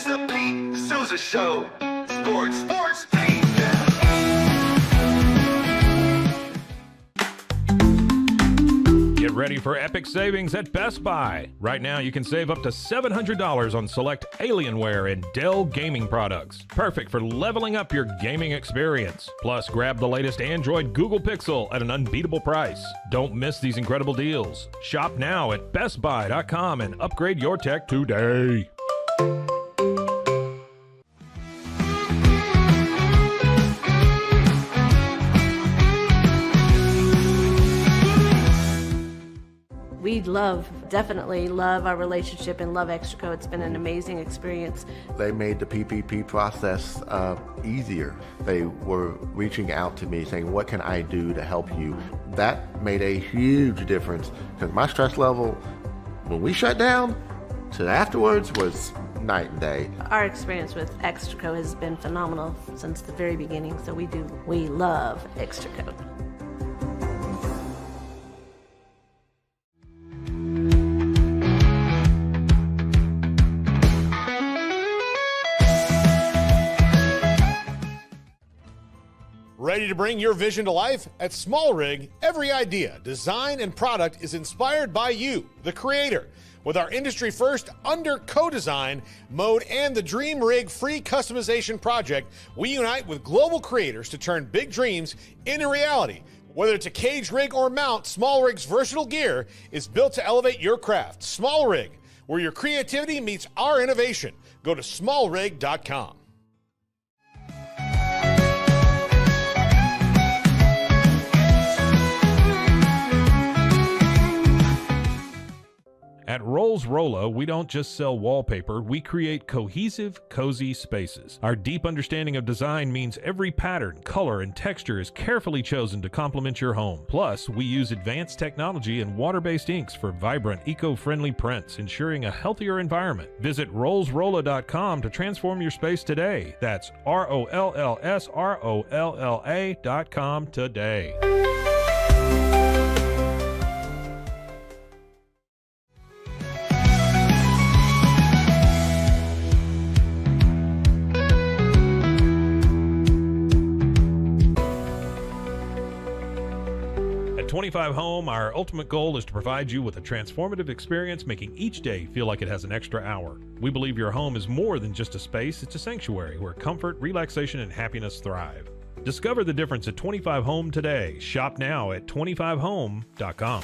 It's the Pete Sousa Show. Sports, Pete. Get ready for epic savings at Best Buy. Right now, you can save up to $700 on select Alienware and Dell gaming products. Perfect for leveling up your gaming experience. Plus, grab the latest Android Google Pixel at an unbeatable price. Don't miss these incredible deals. Shop now at bestbuy.com and upgrade your tech today. We definitely love our relationship and love Extraco. It's been an amazing experience. They made the PPP process easier. They were reaching out to me saying, what can I do to help you? That made a huge difference because my stress level, when we shut down, to afterwards was night and day. Our experience with Extraco has been phenomenal since the very beginning, so we love Extraco. Ready to bring your vision to life? At Small Rig, every idea, design, and product is inspired by you, the creator. With our industry-first under co-design mode and the Dream Rig free customization project, we unite with global creators to turn big dreams into reality. Whether it's a cage rig or mount, Small Rig's versatile gear is built to elevate your craft. Small Rig, where your creativity meets our innovation. Go to smallrig.com. At Rolls Rolla, we don't just sell wallpaper, we create cohesive, cozy spaces. Our deep understanding of design means every pattern, color, and texture is carefully chosen to complement your home. Plus, we use advanced technology and water-based inks for vibrant, eco-friendly prints, ensuring a healthier environment. Visit rollsrolla.com to transform your space today. That's ROLLSROLLA.com today. At 25 Home, our ultimate goal is to provide you with a transformative experience, making each day feel like it has an extra hour. We believe your home is more than just a space, it's a sanctuary where comfort, relaxation, and happiness thrive. Discover the difference at 25 Home today. Shop now at 25home.com.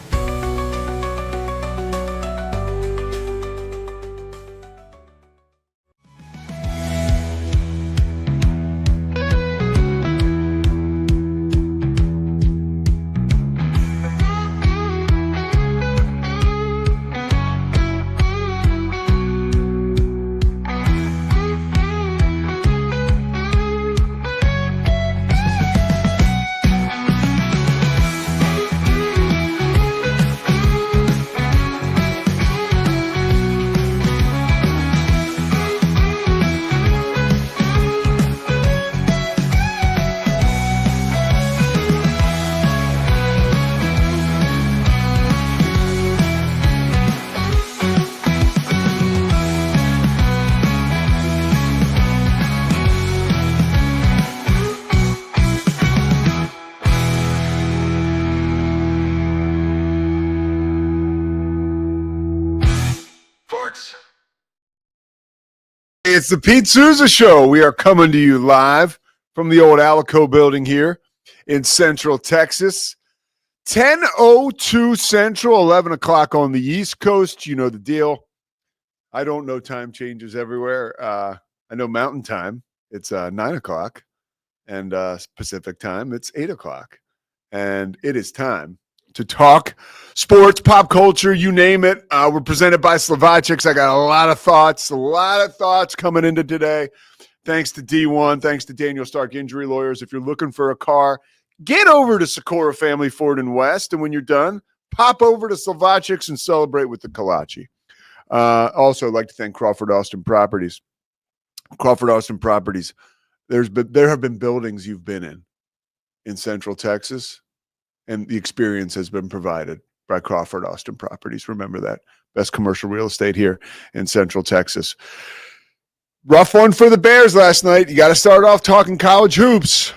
It's the Pete Sousa Show. We are coming to you live from the old Alico building here in Central Texas. 10:02 Central, 11 o'clock on the East Coast. You know the deal. I don't know time changes everywhere. I know Mountain Time. It's 9 o'clock. And Pacific Time, it's 8 o'clock. And it is time to talk sports, pop culture, you name it. We're presented by Slovacics. I got a lot of thoughts coming into today. Thanks to D1, thanks to Daniel Stark Injury Lawyers. If you're looking for a car, get over to Socorro Family Ford and West. And when you're done, pop over to Slovacics and celebrate with the kolache. Also, I'd like to thank Crawford Austin Properties. Crawford Austin Properties. There have been buildings you've been in Central Texas, and the experience has been provided by Crawford Austin Properties. Remember that. Best commercial real estate here in Central Texas. Rough one for the Bears last night. You got to start off talking college hoops.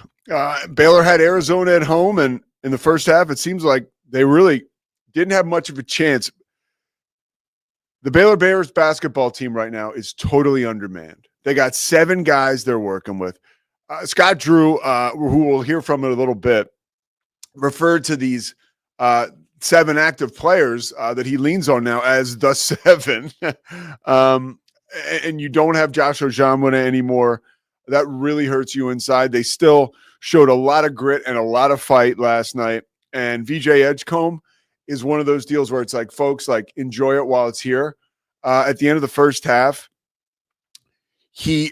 Baylor had Arizona at home, and in the first half, it seems like they really didn't have much of a chance. The Baylor Bears basketball team right now is totally undermanned. They got 7 guys they're working with. Scott Drew, who we'll hear from in a little bit, referred to these 7 active players that he leans on now as the 7. And you don't have Josh Ojamwina anymore. That really hurts you inside. They still showed a lot of grit and a lot of fight last night. And VJ Edgecombe is one of those deals where it's like, folks, like, enjoy it while it's here. At the end of the first half, he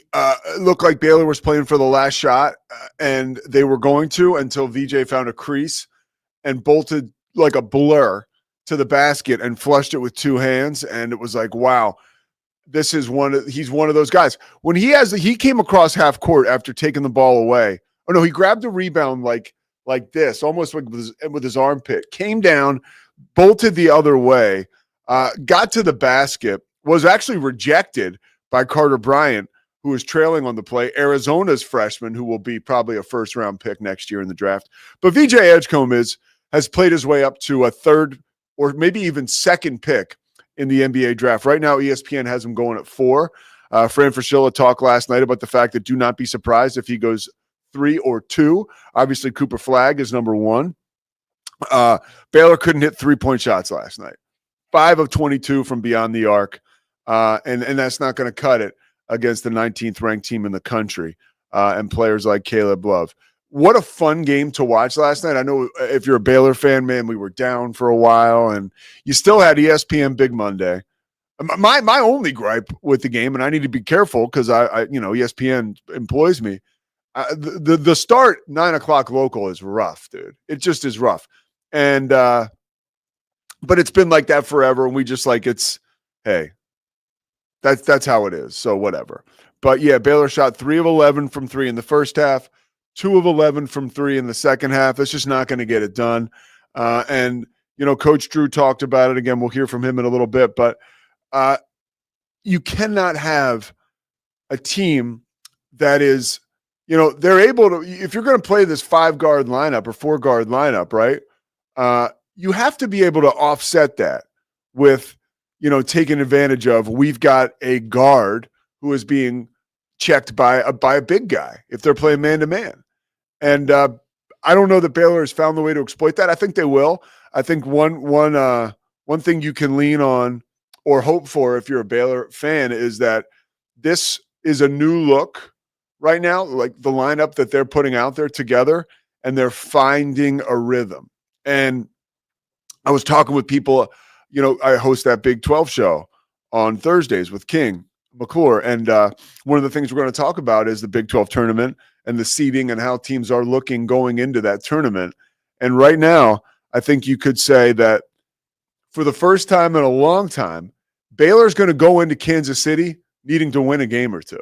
looked like Baylor was playing for the last shot, and they were going to until VJ found a crease and bolted like a blur to the basket and flushed it with 2 hands. And it was like, wow, this is he's one of those guys. When he came across half court after taking the ball away. Oh no, he grabbed a rebound like this, almost with his armpit, came down, bolted the other way, got to the basket, was actually rejected by Carter Bryant, who was trailing on the play, Arizona's freshman, who will be probably a first-round pick next year in the draft. But VJ Edgecombe has played his way up to a 3rd or maybe even 2nd pick in the NBA draft. Right now, ESPN has him going at 4. Fran Fraschilla talked last night about the fact that do not be surprised if he goes 3 or 2. Obviously, Cooper Flagg is number 1. Baylor couldn't hit 3-point shots last night. 5 of 22 from beyond the arc. And that's not going to cut it against the 19th ranked team in the country and players like Caleb Love. What a fun game to watch last night. I know if you're a Baylor fan, man, we were down for a while, and you still had ESPN Big Monday. My only gripe with the game, and I need to be careful because I ESPN employs me. The start 9:00 local is rough, dude. It just is rough, and but it's been like that forever. And we just like hey, that's how it is. So whatever. But yeah, Baylor shot 3 of 11 from 3 in the first half. 2 of 11 from 3 in the second half. That's just not going to get it done. And, Coach Drew talked about it. Again, we'll hear from him in a little bit. But you cannot have a team that is, they're able to – if you're going to play this 5-guard lineup or 4-guard lineup, right, you have to be able to offset that with, taking advantage of we've got a guard who is being checked by a big guy if they're playing man-to-man. And I don't know that Baylor has found the way to exploit that. I think they will. I think one thing you can lean on or hope for if you're a Baylor fan is that this is a new look right now, like the lineup that they're putting out there together, and they're finding a rhythm. And I was talking with people, I host that Big 12 show on Thursdays with King McClure. And one of the things we're going to talk about is the Big 12 tournament and the seeding and how teams are looking going into that tournament. And right now, I think you could say that for the first time in a long time, Baylor's going to go into Kansas City needing to win a game or two.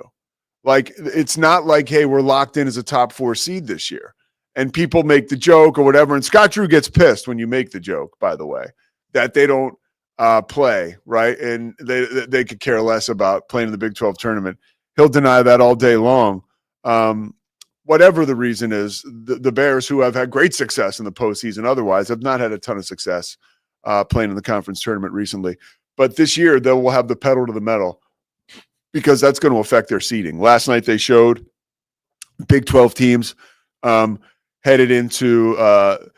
Like, it's not like, hey, we're locked in as a top 4 seed this year. And people make the joke or whatever. And Scott Drew gets pissed when you make the joke, by the way, that they don't play, right? And they could care less about playing in the Big 12 tournament. He'll deny that all day long. Whatever the reason is, the Bears, who have had great success in the postseason otherwise, have not had a ton of success playing in the conference tournament recently. But this year, they will have the pedal to the metal because that's going to affect their seeding. Last night, they showed Big 12 teams headed into the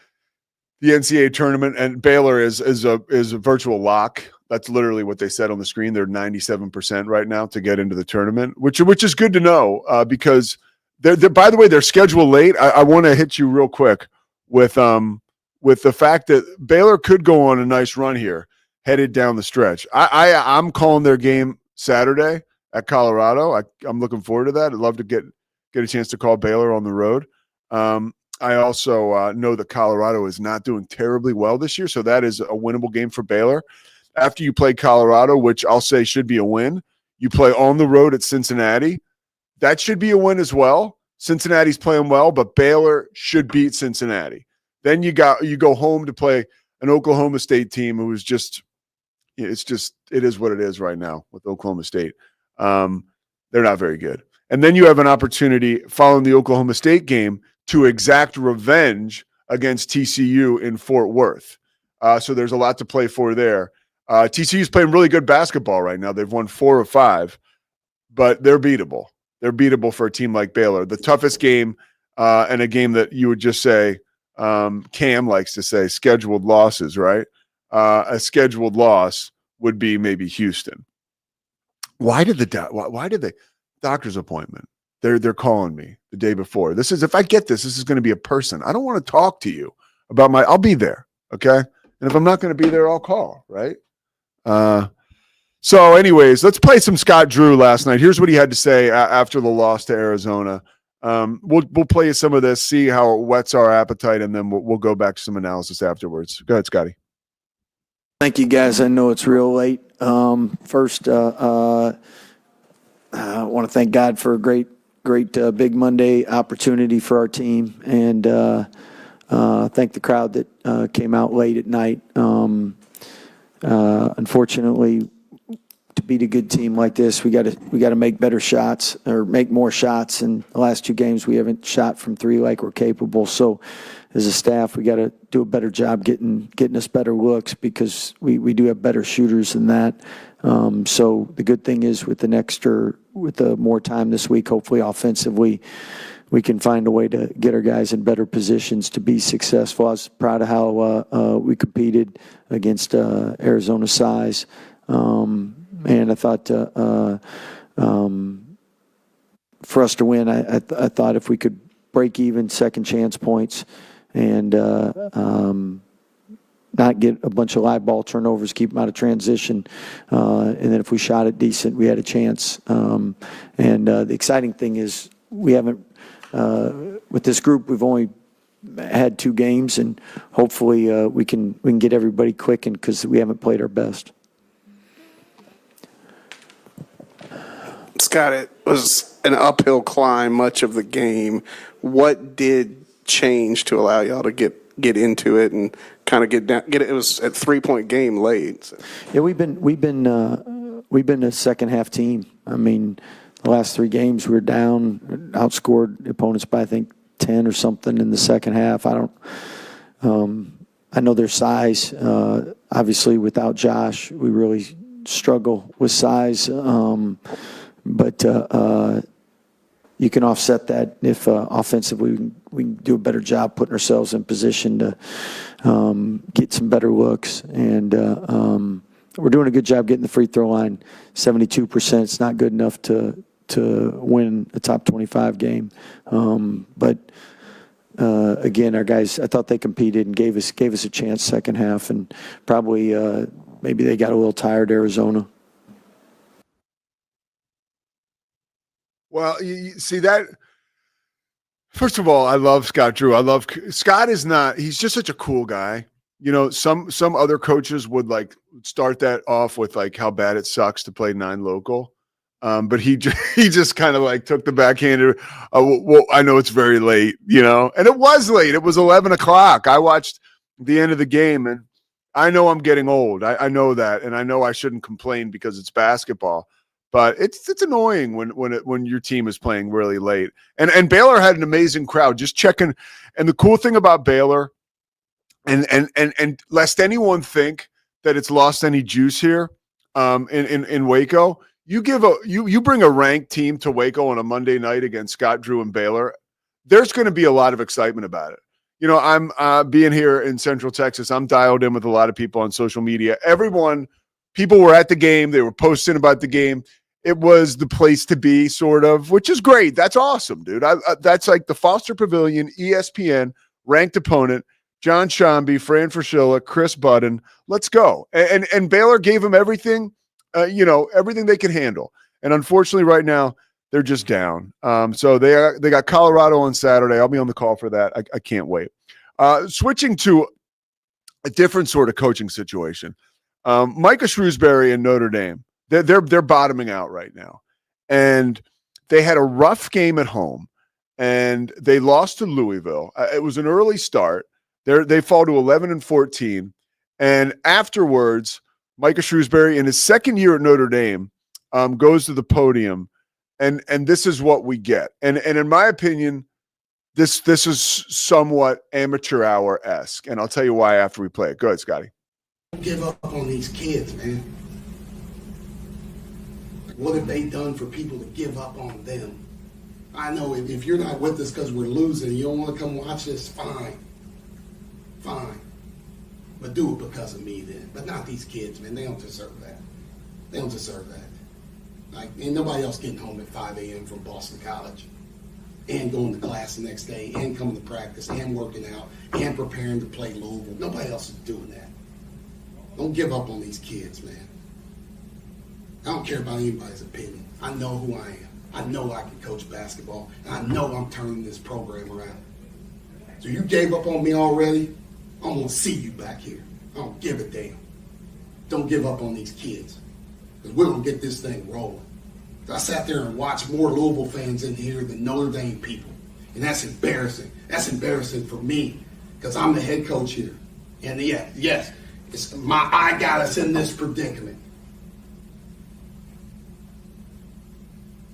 NCAA tournament, and Baylor is a virtual lock. That's literally what they said on the screen. They're 97% right now to get into the tournament, which is good to know because they're by the way, their schedule late. I want to hit you real quick with the fact that Baylor could go on a nice run here headed down the stretch. I'm calling their game Saturday at Colorado. I'm looking forward to that. I'd love to get a chance to call Baylor on the road. I also know that Colorado is not doing terribly well this year, so that is a winnable game for Baylor. After you play Colorado, which I'll say should be a win, you play on the road at Cincinnati. That should be a win as well. Cincinnati's playing well, but Baylor should beat Cincinnati. Then you go home to play an Oklahoma State team who is it is what it is right now with Oklahoma State. They're not very good. And then you have an opportunity following the Oklahoma State game to exact revenge against TCU in Fort Worth. So there's a lot to play for there. TCU is playing really good basketball right now. They've won 4 of 5, but they're beatable. They're beatable for a team like Baylor. The toughest game and a game that you would just say, Cam likes to say, scheduled losses, right? A scheduled loss would be maybe Houston. Why did the doctor's appointment? They're calling me the day before. This is, if I get this is going to be a person. I don't want to talk to you about I'll be there, okay? And if I'm not going to be there, I'll call, right? So anyways, let's play some Scott Drew last night. Here's what he had to say after the loss to Arizona. We'll play you some of this, see how it whets our appetite, and then we'll go back to some analysis afterwards. Go ahead, Scotty. Thank you, guys. I know it's real late. First, I want to thank God for a great Big Monday opportunity for our team, and thank the crowd that came out late at night. Unfortunately, to beat a good team like this, we got to make better shots or make more shots. In the last 2 games, we haven't shot from 3 like we're capable. So, as a staff, we got to do a better job getting us better looks, because we do have better shooters than that. So the good thing is with the more time this week, hopefully offensively, we can find a way to get our guys in better positions to be successful. I was proud of how we competed against Arizona's size. And I thought for us to win, I thought if we could break even second chance points and not get a bunch of live ball turnovers, keep them out of transition, and then if we shot it decent, we had a chance. And the exciting thing is we haven't, with this group, we've only had 2 games, and hopefully we can get everybody quickened, because we haven't played our best. Scott, it was an uphill climb much of the game. What did change to allow y'all to get into it and kind of get it? It was a 3-point game late. So. Yeah, we've been a second half team. I mean, the last 3 games we were down, outscored opponents by I think 10 or something in the second half. I know their size. Obviously, without Josh, we really struggle with size. But you can offset that if offensively we can do a better job putting ourselves in position to get some better looks. And we're doing a good job getting the free throw line. 72%. It's not good enough to win a top 25 game. But again, our guys, I thought they competed and gave us a chance second half, and probably maybe they got a little tired, Arizona. Well, you see that. First of all, I love Scott Drew. Scott he's just such a cool guy. You know, some other coaches would like start that off with like how bad it sucks to play 9 local. But he just kind of like took the backhanded. Well, I know it's very late, you know, and it was late. It was 11 o'clock. I watched the end of the game, and I know I'm getting old. I know that, and I know I shouldn't complain because it's basketball. But it's annoying when your team is playing really late. And Baylor had an amazing crowd just checking. And the cool thing about Baylor, and lest anyone think that it's lost any juice here in Waco, you bring a ranked team to Waco on a Monday night against Scott Drew and Baylor, there's going to be a lot of excitement about it. You know, I'm being here in Central Texas, I'm dialed in with a lot of people on social media. People were at the game. They were posting about the game. It was the place to be, sort of, which is great. That's awesome, dude. That's like the Foster Pavilion, ESPN, ranked opponent, John Shambi, Fran Fraschilla, Chris Budden. Let's go. And Baylor gave them everything, everything they could handle. And unfortunately, right now, they're just down. So they got Colorado on Saturday. I'll be on the call for that. I can't wait. Switching to a different sort of coaching situation. Micah Shrewsbury and Notre Dame, they're bottoming out right now. And they had a rough game at home, and they lost to Louisville. It was an early start. They fall to 11-14. And afterwards, Micah Shrewsbury, in his second year at Notre Dame, goes to the podium And this is what we get. And in my opinion, this is somewhat amateur hour-esque. And I'll tell you why after we play it. Go ahead, Scotty. Don't give up on these kids, man. What have they done for people to give up on them? I know if you're not with us because we're losing, you don't want to come watch this, fine. Fine. But do it because of me then. But not these kids, man. They don't deserve that. They don't deserve that. Like, ain't nobody else getting home at 5 a.m. from Boston College and going to class the next day and coming to practice and working out and preparing to play Louisville. Nobody else is doing that. Don't give up on these kids, man. I don't care about anybody's opinion. I know who I am. I know I can coach basketball, and I know I'm turning this program around. So you gave up on me already? I'm going to see you back here. I don't give a damn. Don't give up on these kids, because we're going to get this thing rolling. I sat there and watched more Louisville fans in here than Notre Dame people, and that's embarrassing. That's embarrassing for me, because I'm the head coach here. And yes, I got us in this predicament.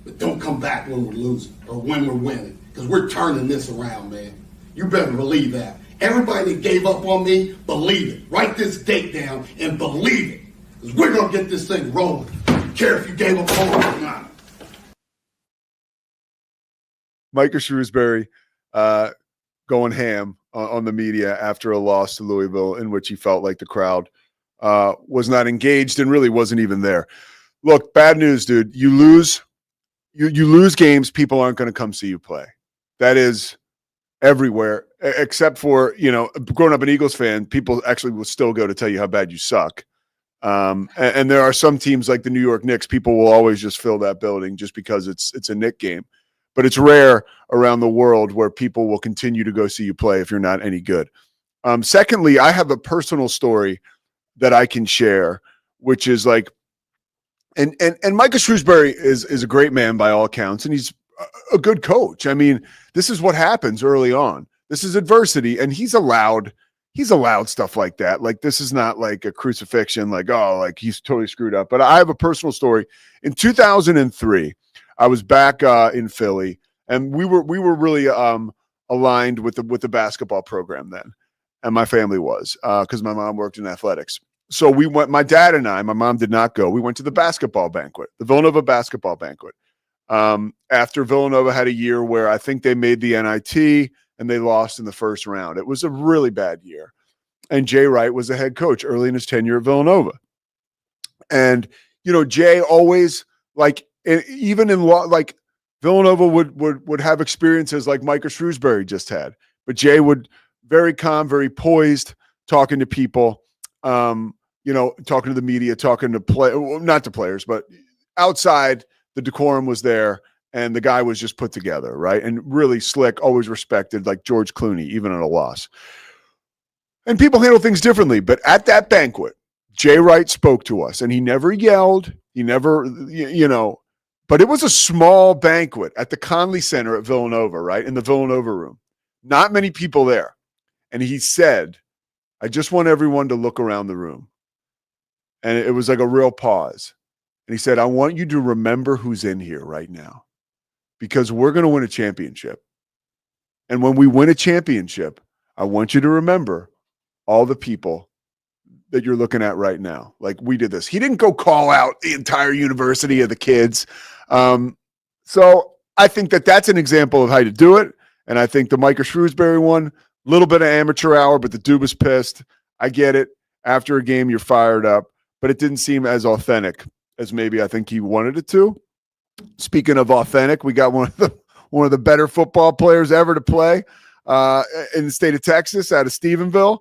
But don't come back when we're losing or when we're winning, because we're turning this around, man. You better believe that. Everybody that gave up on me, believe it. Write this date down and believe it, because we're going to get this thing rolling. I don't care if you gave up on me or not. Micah Shrewsbury going ham on the media after a loss to Louisville, in which he felt like the crowd was not engaged and really wasn't even there. Look, bad news, dude. You lose games, people aren't going to come see you play. That is everywhere, except for, growing up an Eagles fan, people actually will still go to tell you how bad you suck. And there are some teams like the New York Knicks, people will always just fill that building just because it's a Knick game. But it's rare around the world where people will continue to go see you play if you're not any good. Secondly, I have a personal story that I can share, which is like, and Micah Shrewsbury is a great man by all accounts, and he's a good coach. I mean, this is what happens early on. This is adversity, and he's allowed stuff like that. Like, this is not like a crucifixion, like, oh, like he's totally screwed up. But I have a personal story. In 2003, I was back in Philly, and we were really aligned with the basketball program then, and my family was because my mom worked in athletics. So we went. My dad and I. My mom did not go. We went to the basketball banquet, the Villanova basketball banquet. After Villanova had a year where I think they made the NIT and they lost in the first round. It was a really bad year, and Jay Wright was the head coach early in his tenure at Villanova. And Jay always, like, even in like Villanova would have experiences like Micah Shrewsbury just had, but Jay would very calm, very poised, talking to people, talking to the media, talking to not to players, but outside. The decorum was there, and the guy was just put together, right? And really slick, always respected, like George Clooney, even at a loss. And people handle things differently, but at that banquet, Jay Wright spoke to us, and he never yelled. He never, but it was a small banquet at the Conley Center at Villanova, right? In the Villanova room. Not many people there. And he said, I just want everyone to look around the room. And it was like a real pause. And he said, I want you to remember who's in here right now, because we're going to win a championship. And when we win a championship, I want you to remember all the people that you're looking at right now. Like, we did this. He didn't go call out the entire university of the kids. So I think that's an example of how to do it. And I think the Micah Shrewsbury one, a little bit of amateur hour, but the dude was pissed. I get it. After a game, you're fired up, but it didn't seem as authentic as maybe I think he wanted it to. Speaking of authentic, we got one of the better football players ever to play in the state of Texas, out of Stephenville.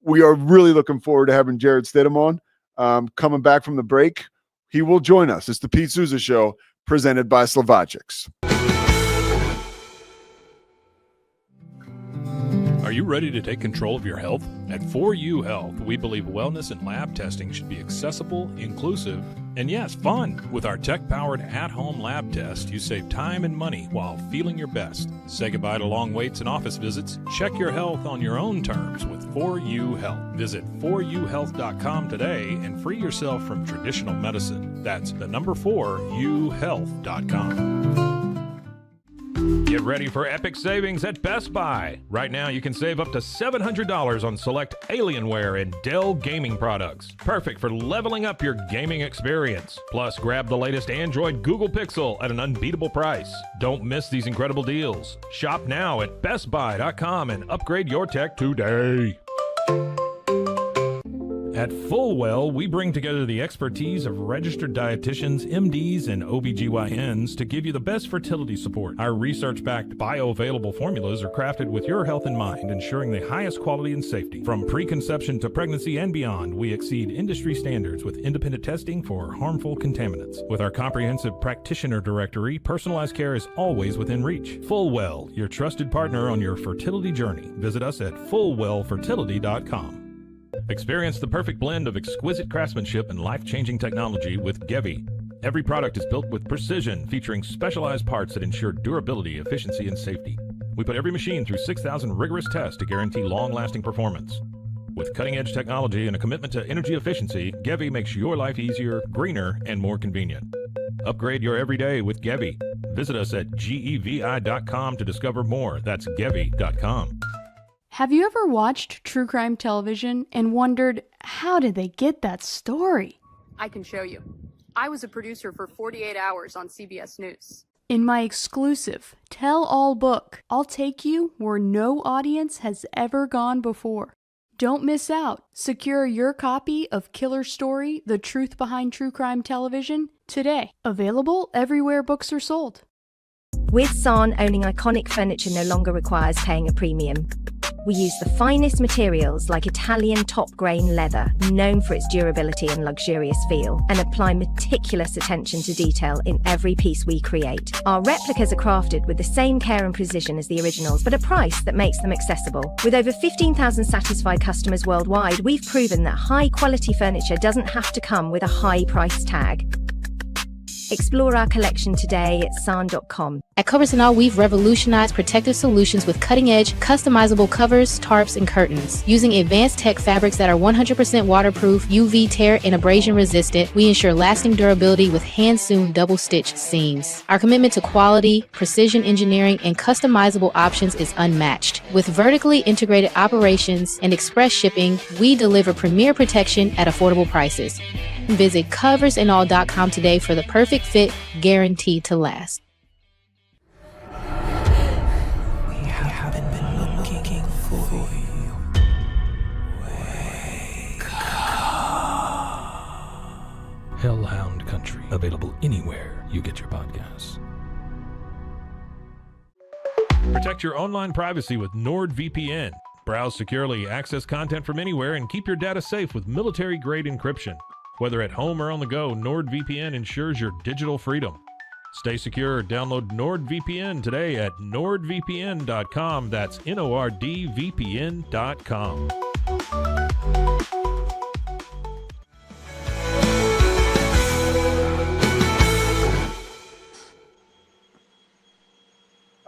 We are really looking forward to having Jared Stidham on. Coming back from the break, he will join us. It's the Pete Sousa Show, presented by Slovakics. Are you ready to take control of your health? At 4U Health, we believe wellness and lab testing should be accessible, inclusive, and yes, fun. With our tech-powered at-home lab test, you save time and money while feeling your best. Say goodbye to long waits and office visits. Check your health on your own terms with 4U Health. Visit 4uhealth.com today and free yourself from traditional medicine. That's the number 4, uhealth.com. Get ready for epic savings at Best Buy. Right now, you can save up to $700 on select Alienware and Dell gaming products. Perfect for leveling up your gaming experience. Plus, grab the latest Android Google Pixel at an unbeatable price. Don't miss these incredible deals. Shop now at bestbuy.com and upgrade your tech today. At Fullwell, we bring together the expertise of registered dietitians, MDs, and OBGYNs to give you the best fertility support. Our research-backed bioavailable formulas are crafted with your health in mind, ensuring the highest quality and safety. From preconception to pregnancy and beyond, we exceed industry standards with independent testing for harmful contaminants. With our comprehensive practitioner directory, personalized care is always within reach. Fullwell, your trusted partner on your fertility journey. Visit us at fullwellfertility.com. Experience the perfect blend of exquisite craftsmanship and life-changing technology with Gevi. Every product is built with precision, featuring specialized parts that ensure durability, efficiency, and safety. We put every machine through 6,000 rigorous tests to guarantee long-lasting performance. With cutting-edge technology and a commitment to energy efficiency, Gevi makes your life easier, greener, and more convenient. Upgrade your everyday with Gevi. Visit us at gevi.com to discover more. That's gevi.com. Have you ever watched true crime television and wondered, how did they get that story? I can show you. I was a producer for 48 Hours on CBS News. In my exclusive tell-all book, I'll take you where no audience has ever gone before. Don't miss out. Secure your copy of Killer Story, The Truth Behind True Crime Television today. Available everywhere books are sold. With San, owning iconic furniture no longer requires paying a premium. We use the finest materials like Italian top-grain leather, known for its durability and luxurious feel, and apply meticulous attention to detail in every piece we create. Our replicas are crafted with the same care and precision as the originals, but a price that makes them accessible. With over 15,000 satisfied customers worldwide, we've proven that high-quality furniture doesn't have to come with a high price tag. Explore our collection today at san.com. At Covers and All, we've revolutionized protective solutions with cutting-edge, customizable covers, tarps, and curtains. Using advanced tech fabrics that are 100% waterproof, UV tear, and abrasion resistant, we ensure lasting durability with hand-sewn double-stitch seams. Our commitment to quality, precision engineering, and customizable options is unmatched. With vertically integrated operations and express shipping, we deliver premier protection at affordable prices. Visit coversandall.com today for the perfect fit, guaranteed to last. Hellhound Country, available anywhere you get your podcasts. Protect your online privacy with NordVPN. Browse securely, access content from anywhere, and keep your data safe with military-grade encryption. Whether at home or on the go, NordVPN ensures your digital freedom. Stay secure. Download NordVPN today at nordvpn.com. That's NORDVPN.com.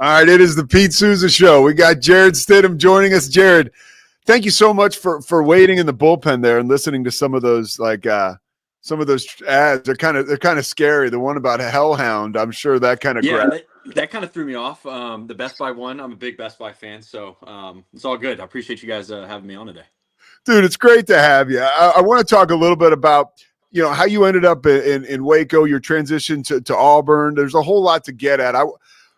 All right, it is the Pete Sousa Show. We got Jared Stidham joining us. Jared, thank you so much for waiting in the bullpen there and listening to some of those ads. They're kind of scary. The one about a hellhound, I'm sure that kind of that kind of threw me off. The Best Buy one, I'm a big Best Buy fan, so it's all good. I appreciate you guys having me on today. Dude, it's great to have you. I want to talk a little bit about how you ended up in Waco, your transition to Auburn. There's a whole lot to get at.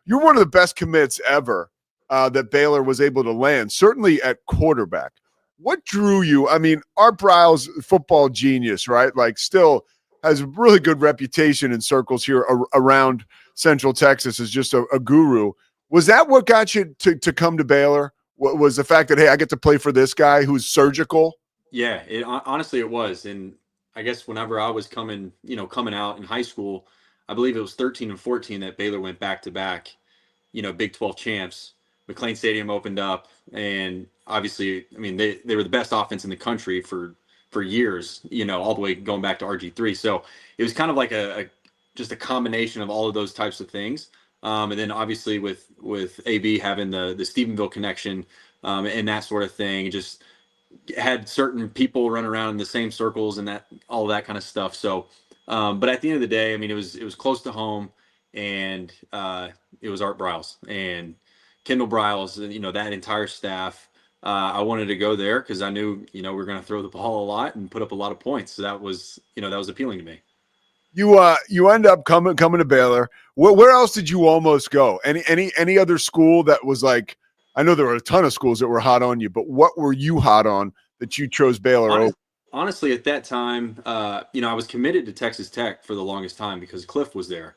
You're one of the best commits ever that Baylor was able to land, certainly at quarterback. What drew you? I mean, Art Briles, football genius, right? Still has a really good reputation in circles here around Central Texas as just a guru. Was that what got you to come to Baylor? What was the fact that, hey, I get to play for this guy who's surgical? Yeah, honestly, it was. And I guess whenever I was coming out in high school, I believe it was 13 and 14 that Baylor went back-to-back, Big 12 champs. McLean Stadium opened up, and obviously, I mean, they were the best offense in the country for years, all the way going back to RG3. So it was kind of like just a combination of all of those types of things. And then obviously with AB having the Stephenville connection and that sort of thing, just had certain people run around in the same circles and all of that kind of stuff. So But at the end of the day, I mean, it was close to home, and it was Art Briles and Kendall Briles, and that entire staff. I wanted to go there because I knew we were going to throw the ball a lot and put up a lot of points. So that was appealing to me. You end up coming to Baylor. Where else did you almost go? Any other school that was like? I know there were a ton of schools that were hot on you, but what were you hot on that you chose Baylor over? Honestly, at that time, I was committed to Texas Tech for the longest time because Cliff was there,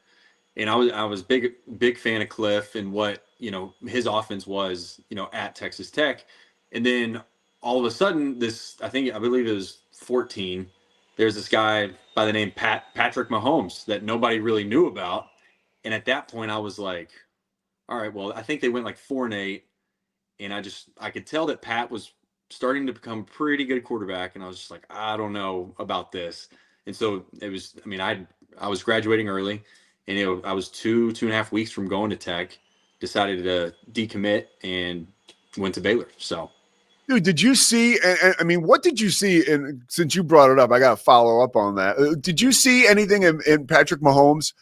and I was big fan of Cliff and what his offense was at Texas Tech, and then all of a sudden I believe it was 14. There's this guy by the name Patrick Mahomes that nobody really knew about, and at that point I was like, all right, well I think they went like 4-8, and I could tell that Pat was starting to become a pretty good quarterback, and I was just like, I don't know about this. And so it was, I mean, I was graduating early, and I was 2.5 weeks from going to Tech, decided to decommit and went to Baylor. So Dude, did you see? I mean, what did you see? And since you brought it up, I got to follow up on that. Did you see anything in Patrick Mahomes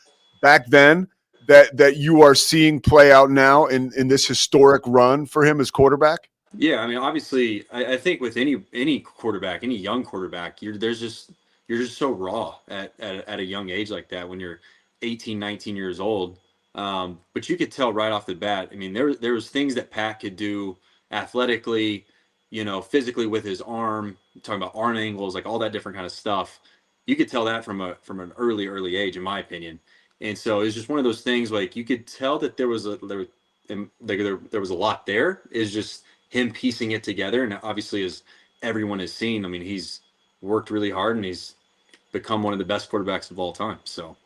back then that you are seeing play out now in this historic run for him as quarterback? yeah, I mean, obviously, I think with any quarterback, any young quarterback, you're just so raw at a young age like that when you're 18, 19 years old. But you could tell right off the bat. I mean, there was things that Pat could do athletically, physically with his arm. Talking about arm angles, like all that different kind of stuff. You could tell that from an early age, in my opinion. And so it's just one of those things. Like you could tell that there was a lot there. Is just him piecing it together, and obviously, as everyone has seen, I mean, he's worked really hard, and he's become one of the best quarterbacks of all time. So,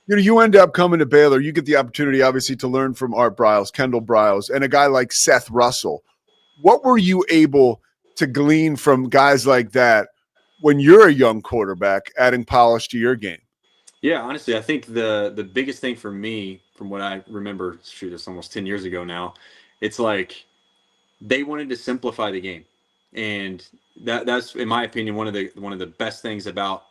you end up coming to Baylor. You get the opportunity, obviously, to learn from Art Briles, Kendall Briles, and a guy like Seth Russell. What were you able to glean from guys like that when you're a young quarterback, adding polish to your game? Yeah, honestly, I think the biggest thing for me, from what I remember, shoot, it's almost 10 years ago now, it's like they wanted to simplify the game, and that's in my opinion one of the best things about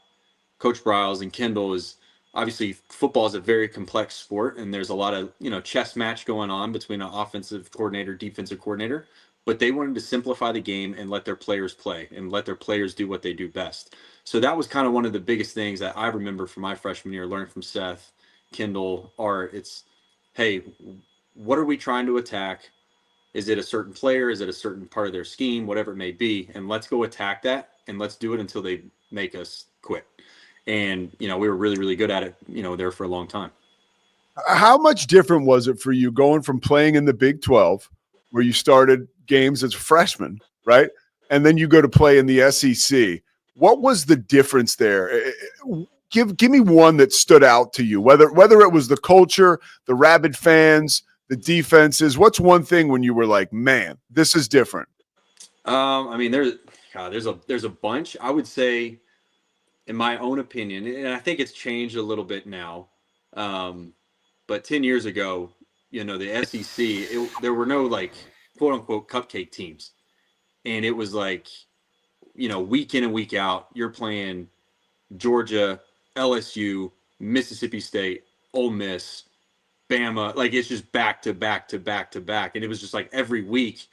Coach Briles and Kendall is obviously football is a very complex sport, and there's a lot of chess match going on between an offensive coordinator, defensive coordinator, but they wanted to simplify the game and let their players play and let their players do what they do best. So that was kind of one of the biggest things that I remember from my freshman year, learning from Seth, Kendall, Art. It's, hey, what are we trying to attack? Is it a certain player? Is it a certain part of their scheme? Whatever it may be. And let's go attack that, and let's do it until they make us quit. And, we were really, really good at it, there for a long time. How much different was it for you going from playing in the Big 12, where you started games as a freshman, right? And then you go to play in the SEC. What was the difference there? Give me one that stood out to you, whether it was the culture, the rabid fans, the defenses. What's one thing when you were like, man, this is different? I mean, there's a bunch. I would say, in my own opinion, and I think it's changed a little bit now. But 10 years ago, the SEC, there were no like quote unquote cupcake teams, and it was like, week in and week out, you're playing Georgia, LSU, Mississippi State, Ole Miss, Bama. Like it's just back to back to back to back, and it was just like every week.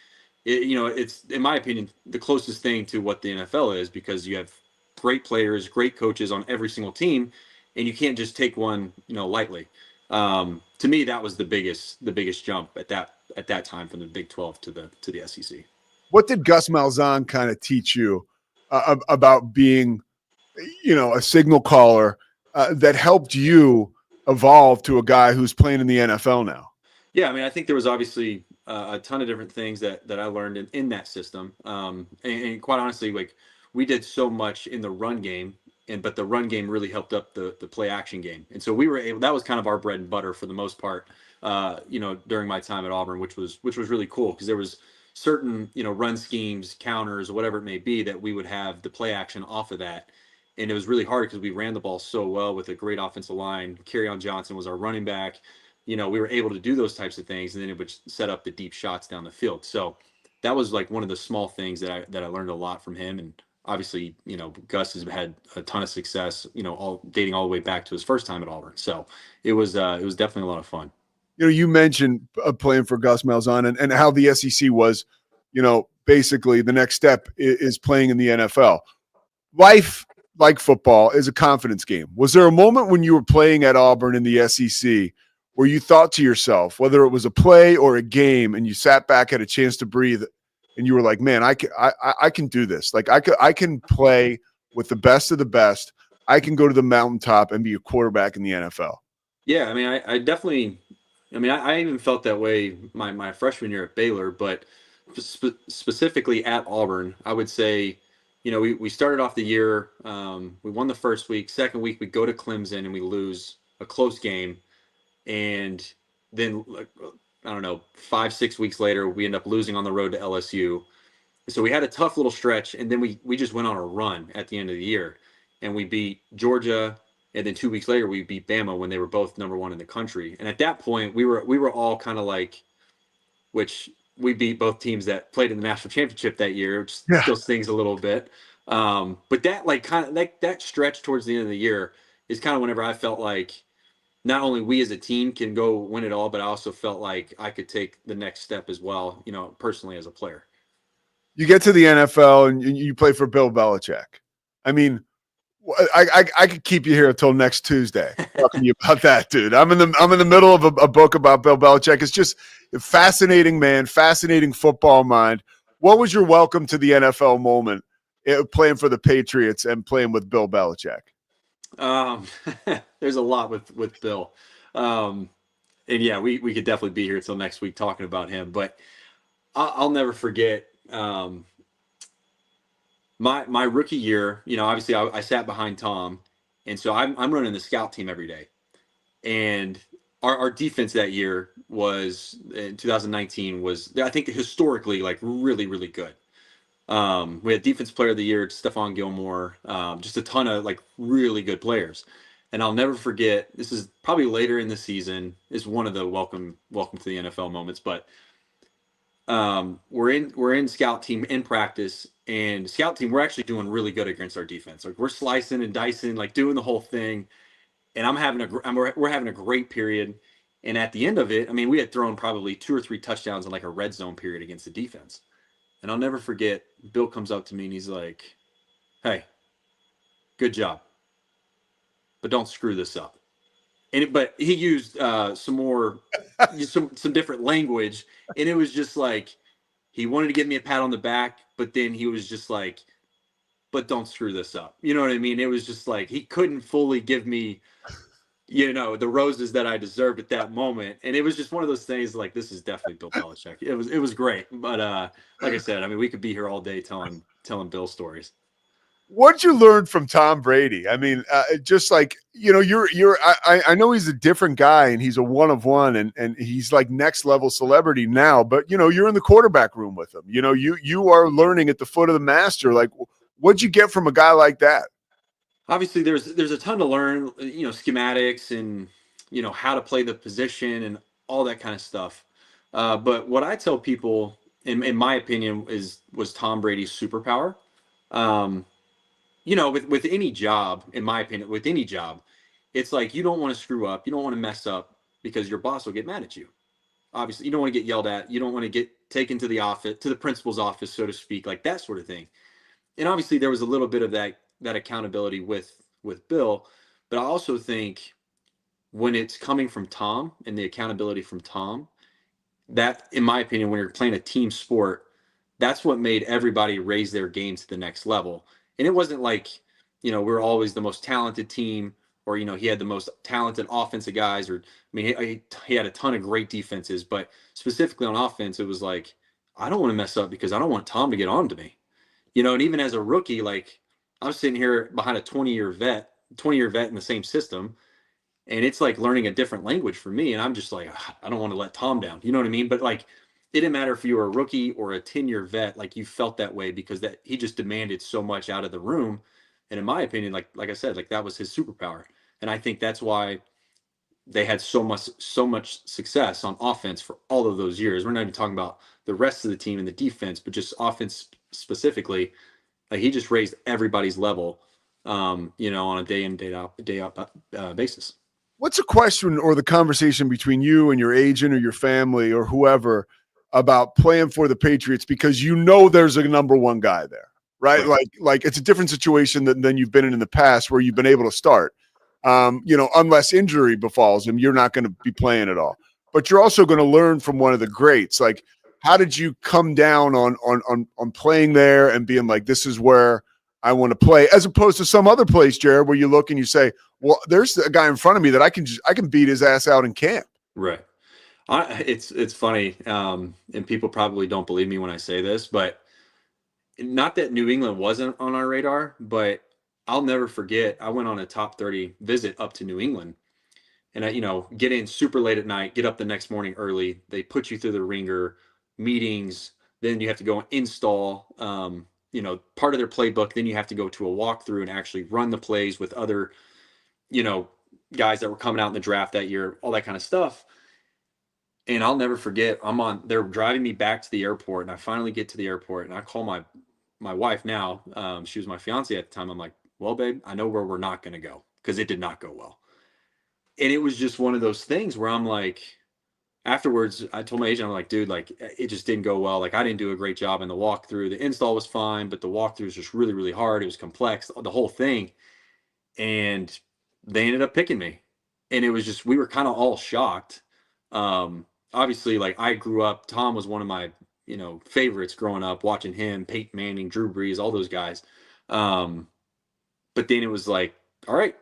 It's in my opinion the closest thing to what the NFL is, because you have great players, great coaches on every single team, and you can't just take one lightly. To me, that was the biggest jump at that time from the Big 12 to the SEC. What did Gus Malzahn kind of teach you about being, a signal caller that helped you evolve to a guy who's playing in the NFL now? Yeah, I mean, I think there was obviously a ton of different things that I learned in that system. And quite honestly, like we did so much in the run game, but the run game really helped up the play action game. And so we were able, that was kind of our bread and butter for the most part, during my time at Auburn, which was really cool, because there was certain, run schemes, counters, whatever it may be, that we would have the play action off of that. And it was really hard because we ran the ball so well with a great offensive line. Kerryon Johnson was our running back. We were able to do those types of things, and then it would set up the deep shots down the field. So that was like one of the small things that I learned a lot from him. And obviously, Gus has had a ton of success, all dating all the way back to his first time at Auburn. So it was definitely a lot of fun. You mentioned playing for Gus Malzahn and how the SEC was, basically the next step is playing in the NFL. Life, like football, is a confidence game. Was there a moment when you were playing at Auburn in the SEC where you thought to yourself, whether it was a play or a game, and you sat back, had a chance to breathe, and you were like, man, I can do this. Like I can play with the best of the best. I can go to the mountaintop and be a quarterback in the NFL. Yeah, I mean, I definitely, I even felt that way my freshman year at Baylor, but specifically at Auburn, I would say, we started off the year, we won the first week. Second week, we go to Clemson and we lose a close game. And then, I don't know, 5-6 weeks later, we end up losing on the road to LSU. So we had a tough little stretch, and then we just went on a run at the end of the year. And we beat Georgia, and then 2 weeks later, we beat Bama when they were both #1 in the country. And at that point, we were all kind of like, which we beat both teams that played in the national championship that year, which still stings a little bit. But that that stretch towards the end of the year is kind of whenever I felt like not only we as a team can go win it all, but I also felt like I could take the next step as well, personally as a player. You get to the NFL and you play for Bill Belichick. I mean, I could keep you here until next Tuesday talking to you about that, dude. I'm in the middle of a book about Bill Belichick. It's just a fascinating man, fascinating football mind. What was your welcome to the NFL moment, playing for the Patriots and playing with Bill Belichick? There's a lot with Bill. And yeah, we could definitely be here until next week talking about him, but I'll never forget, my rookie year, obviously I sat behind Tom, and so I'm running the scout team every day. And our defense that year was, in 2019, was, I think, historically, like, really, really good. We had Defense Player of the Year, Stephon Gilmore, just a ton of, like, really good players. And I'll never forget, this is probably later in the season, is one of the welcome to the NFL moments, but we're in scout team in practice, and scout team, we're actually doing really good against our defense. Like, we're slicing and dicing, like, doing the whole thing. And we're having a great period. And at the end of it, we had thrown probably 2 or 3 touchdowns in like a red zone period against the defense. And I'll never forget, Bill comes up to me and he's like, "Hey, good job, but don't screw this up." But he used some different language, and it was just like, he wanted to give me a pat on the back, but then he was just like, "But don't screw this up." You know what I mean? It was just like, he couldn't fully give me, the roses that I deserved at that moment. And it was just one of those things, like, this is definitely Bill Belichick. It was great. But like I said, we could be here all day telling Bill stories. What'd you learn from Tom Brady? Just like, I know he's a different guy and he's a one of one and he's like next level celebrity now, but you're in the quarterback room with him. You are learning at the foot of the master. Like, what'd you get from a guy like that? Obviously there's a ton to learn, schematics and, how to play the position and all that kind of stuff. But what I tell people, in my opinion, was Tom Brady's superpower. With any job, in my opinion, with any job, it's like, you don't want to screw up. You don't want to mess up because your boss will get mad at you. Obviously, you don't want to get yelled at. You don't want to get taken to the office, to the principal's office, so to speak, like that sort of thing. And obviously there was a little bit of that accountability with Bill, but I also think when it's coming from Tom and the accountability from Tom, that, in my opinion, when you're playing a team sport, that's what made everybody raise their game to the next level. And it wasn't like, we're always the most talented team, or, he had the most talented offensive guys, or, he had a ton of great defenses, but specifically on offense, it was like, I don't want to mess up because I don't want Tom to get on to me. And even as a rookie, like, I'm sitting here behind a 20-year vet in the same system, and it's like learning a different language for me. And I'm just like, I don't want to let Tom down. You know what I mean? But like, it didn't matter if you were a rookie or a 10-year vet, like, you felt that way because that he just demanded so much out of the room. And in my opinion, like I said, like, that was his superpower. And I think that's why they had so much success on offense for all of those years. We're not even talking about the rest of the team and the defense, but just offense specifically. Like he just raised everybody's level, you know, on a day in, day out basis. What's a question or the conversation between you and your agent or your family or whoever about playing for the Patriots because you know there's a number one guy there, right? Like it's a different situation than you've been in the past where you've been able to start. You know, unless injury befalls him, you're not going to be playing at all. But you're also going to learn from one of the greats. Like, how did you come down on playing there and being like, this is where I want to play, as opposed to some other place, Jared, where you look and you say, well, there's a guy in front of me that I can beat his ass out in camp. Right. It's funny, and people probably don't believe me when I say this, but not that New England wasn't on our radar, but I'll never forget. I went on a top 30 visit up to New England, and I, you know, get in super late at night, get up the next morning early. They put you through the ringer, meetings, then you have to go and install, you know, part of their playbook. Then you have to go to a walkthrough and actually run the plays with other, you know, guys that were coming out in the draft that year, all that kind of stuff. And I'll never forget, they're driving me back to the airport, and I finally get to the airport, and I call my wife now. She was my fiance at the time. I'm like, well, babe, I know where we're not going to go, because it did not go well. And it was just one of those things where I'm like, afterwards, I told my agent, I'm like, dude, like, it just didn't go well. Like, I didn't do a great job in the walkthrough. The install was fine, but the walkthrough was just really, really hard. It was complex, the whole thing. And they ended up picking me. And it was just, we were kind of all shocked. Obviously, like, I grew up, Tom was one of my, you know, favorites growing up, watching him, Peyton Manning, Drew Brees, all those guys. But then it was like, all right,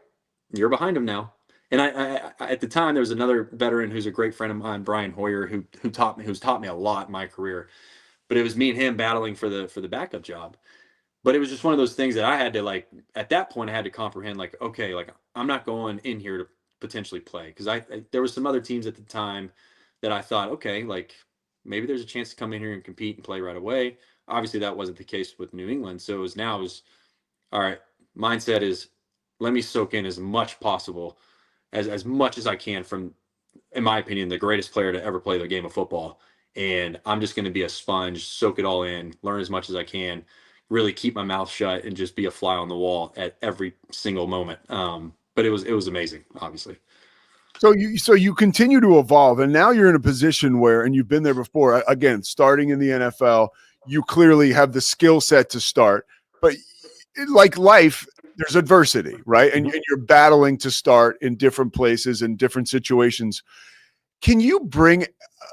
you're behind him now. And I at the time, there was another veteran who's a great friend of mine, Brian Hoyer, who's taught me a lot in my career. But it was me and him battling for the backup job. But it was just one of those things that I had to, like, at that point, I had to comprehend, like, okay, like, I'm not going in here to potentially play, because there was some other teams at the time that I thought, okay, like, maybe there's a chance to come in here and compete and play right away. Obviously, that wasn't the case with New England. So it was all right. Mindset is, let me soak in as much possible, as much as I can from, in my opinion, the greatest player to ever play the game of football. And I'm just going to be a sponge, soak it all in, learn as much as I can, really keep my mouth shut, and just be a fly on the wall at every single moment. But it was amazing, obviously. So you continue to evolve, and now you're in a position where, and you've been there before, again, starting in the NFL, you clearly have the skill set to start, but like life, there's adversity, right? And you're battling to start in different places and different situations. Can you bring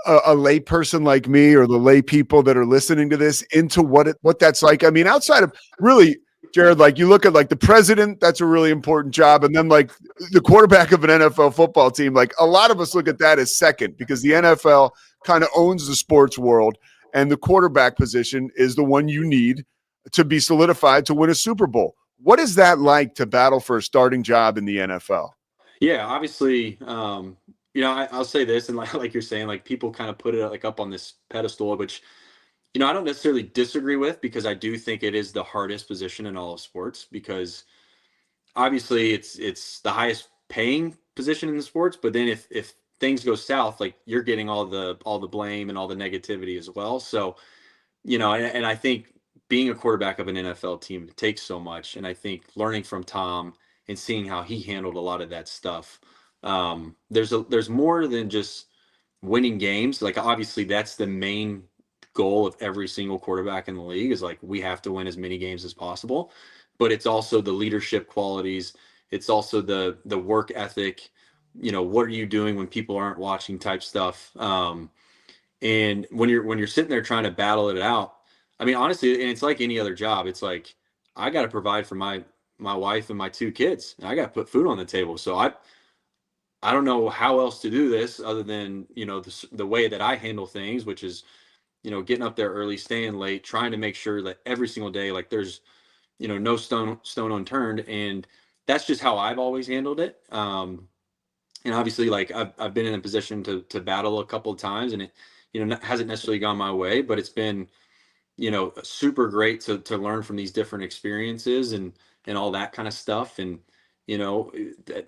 a lay person like me, or the lay people that are listening to this, into what that's like? I mean, outside of, really, Jared, like, you look at, like, the president, that's a really important job. And then, like, the quarterback of an NFL football team, like, a lot of us look at that as second, because the NFL kind of owns the sports world, and the quarterback position is the one you need to be solidified to win a Super Bowl. What is that like, to battle for a starting job in the NFL? Yeah, obviously, you know, I'll say this, and like you're saying, like, people kind of put it, like, up on this pedestal, which, you know, I don't necessarily disagree with, because I do think it is the hardest position in all of sports, because obviously it's the highest paying position in the sports. But then if things go south, like, you're getting all the blame and all the negativity as well. So, you know, and I think being a quarterback of an NFL team takes so much. And I think learning from Tom and seeing how he handled a lot of that stuff, there's more than just winning games. Like, obviously that's the main goal of every single quarterback in the league, is, like, we have to win as many games as possible. But it's also the leadership qualities. It's also the work ethic. You know, what are you doing when people aren't watching type stuff. And when you're sitting there trying to battle it out, I mean, honestly, and it's like any other job. It's like, I got to provide for my wife and my two kids. And I got to put food on the table. So I don't know how else to do this other than, you know, the way that I handle things, which is, you know, getting up there early, staying late, trying to make sure that every single day, like, there's, you know, no stone unturned. And that's just how I've always handled it. And obviously, like, I've been in a position to battle a couple of times, and it, you know, hasn't necessarily gone my way, but it's been, you know, super great to learn from these different experiences and all that kind of stuff. And, you know,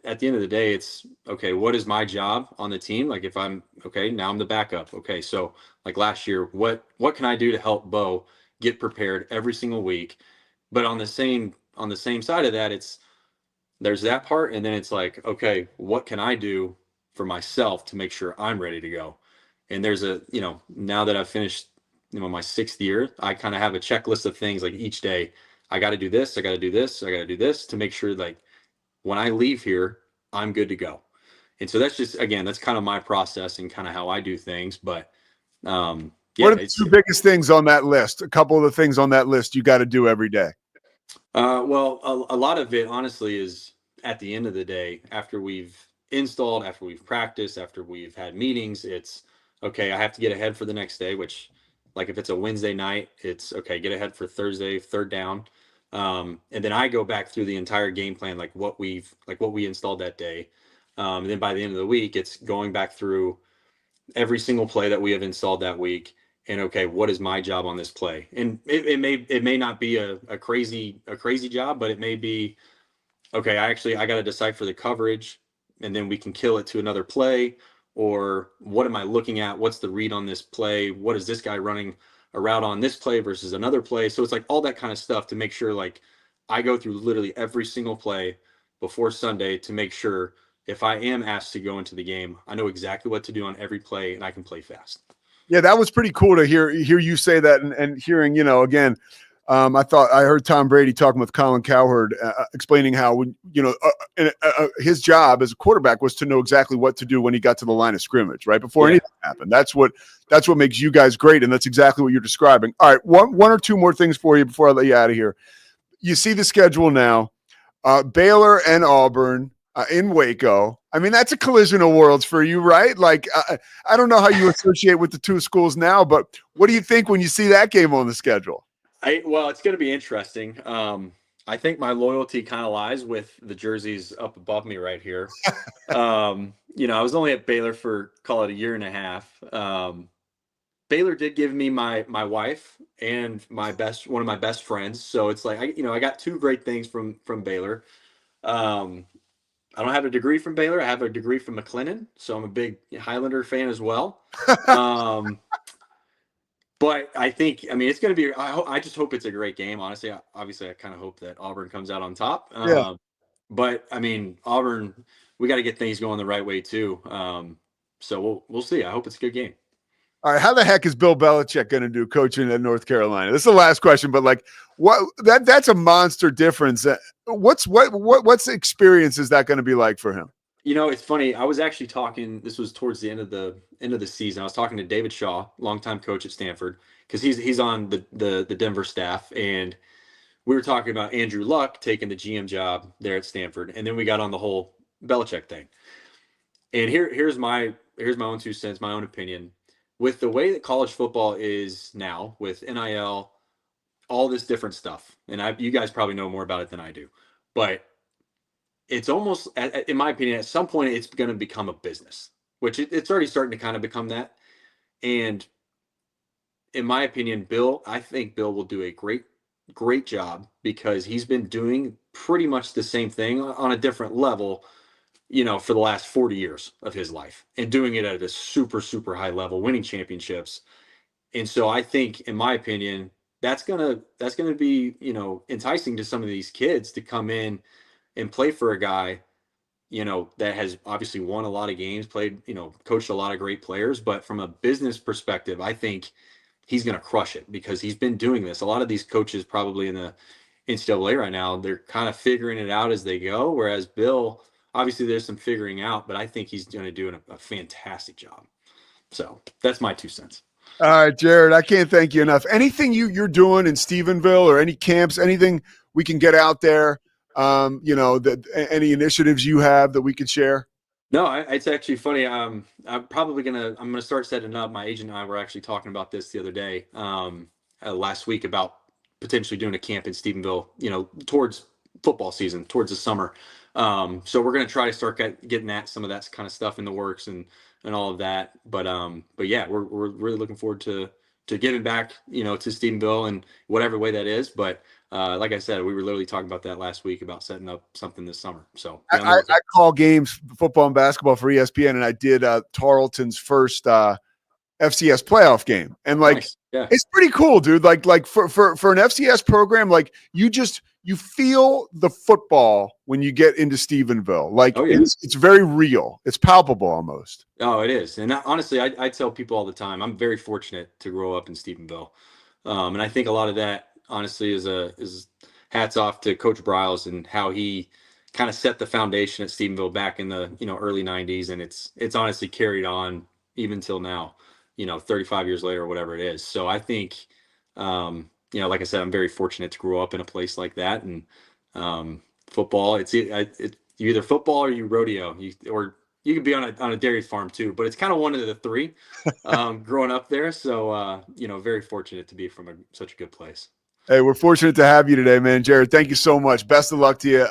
at the end of the day, it's, okay, what is my job on the team? Like, if I'm, okay, now I'm the backup. Okay. So, like, last year, what can I do to help Bo get prepared every single week, But on the same side of that, there's that part, and then it's like, okay, what can I do for myself to make sure I'm ready to go? And there's now that I've finished, my 6th year, I kind of have a checklist of things like each day. I got to do this, I got to do this, I got to do this to make sure like when I leave here, I'm good to go. And so that's just, again, that's kind of my process and kind of how I do things. But yeah, what are the two biggest things on that list? A couple of the things on that list you got to do every day. Well, a lot of it, honestly, is at the end of the day, after we've installed, after we've practiced, after we've had meetings, it's okay, I have to get ahead for the next day, which, like, if it's a Wednesday night, it's okay, get ahead for Thursday, third down. And then I go back through the entire game plan, like what we installed that day. And then by the end of the week, it's going back through every single play that we have installed that week. And okay, what is my job on this play? And it may not be a crazy job, but it may be, okay, I got to decipher the coverage, and then we can kill it to another play. Or what am I looking at? What's the read on this play? What is this guy running a route on this play versus another play? So it's like all that kind of stuff to make sure, like, I go through literally every single play before Sunday to make sure if I am asked to go into the game, I know exactly what to do on every play and I can play fast. Yeah, that was pretty cool to hear you say that, and hearing, again, I thought I heard Tom Brady talking with Colin Cowherd, explaining how, his job as a quarterback was to know exactly what to do when he got to the line of scrimmage, right before anything happened. That's what makes you guys great, and that's exactly what you're describing. All right, one or two more things for you before I let you out of here. You see the schedule now, Baylor and Auburn in Waco. I mean, that's a collision of worlds for you, right? Like, I don't know how you associate with the two schools now, but what do you think when you see that game on the schedule? Well, it's going to be interesting. I think my loyalty kind of lies with the jerseys up above me right here. I was only at Baylor for, call it, a year and a half. Baylor did give me my wife and one of my best friends. So it's like, I got two great things from Baylor. I don't have a degree from Baylor. I have a degree from McLennan. So I'm a big Highlander fan as well. But I think, it's going to be, I just hope it's a great game. Honestly, obviously I kind of hope that Auburn comes out on top. But Auburn, we got to get things going the right way too. So we'll see. I hope it's a good game. All right, how the heck is Bill Belichick going to do coaching at North Carolina? This is the last question, but like, that's a monster difference. What's experience is that going to be like for him? It's funny. I was actually talking. This was towards the end of the season. I was talking to David Shaw, longtime coach at Stanford, because he's on the Denver staff, and we were talking about Andrew Luck taking the GM job there at Stanford, and then we got on the whole Belichick thing. And here's my own 2 cents, my own opinion. With the way that college football is now, with NIL, all this different stuff, and you guys probably know more about it than I do, but it's almost, in my opinion, at some point it's going to become a business, which it's already starting to kind of become that. And in my opinion, I think Bill will do a great job, because he's been doing pretty much the same thing on a different level, for the last 40 years of his life, and doing it at a super, super high level, winning championships. And so I think, in my opinion, that's going to be, enticing to some of these kids to come in and play for a guy, that has obviously won a lot of games, played, coached a lot of great players. But from a business perspective, I think he's going to crush it, because he's been doing this. A lot of these coaches probably in the NCAA right now, they're kind of figuring it out as they go. Whereas Bill, obviously there's some figuring out, but I think he's going to do a fantastic job. So that's my 2 cents. All right, Jared, I can't thank you enough. Anything you're doing in Stephenville, or any camps, anything we can get out there, any initiatives you have that we could share? No, it's actually funny. I'm going to start setting up. My agent and I were actually talking about this the other day, last week, about potentially doing a camp in Stephenville, towards football season, towards the summer. So we're going to try to start getting some of that kind of stuff in the works and all of that. But yeah, we're really looking forward to giving back, to Stephenville in whatever way that is. But like I said, we were literally talking about that last week, about setting up something this summer. So I call games, football and basketball, for ESPN, and I did Tarleton's first FCS playoff game. And like, nice. Yeah. It's pretty cool, dude. Like for an FCS program, like you feel the football when you get into Stephenville. Like it's very real. It's palpable almost. Oh, it is. And honestly, I tell people all the time, I'm very fortunate to grow up in Stephenville. And I think a lot of that, honestly, is hats off to Coach Briles and how he kind of set the foundation at Stephenville back in the early 90s. And it's honestly carried on even till now, 35 years later or whatever it is. So I think, like I said, I'm very fortunate to grow up in a place like that. And football, it's you either football or you rodeo, or you could be on a dairy farm too, but it's kind of one of the three growing up there. So, very fortunate to be from such a good place. Hey, we're fortunate to have you today, man. Jared, thank you so much. Best of luck to you.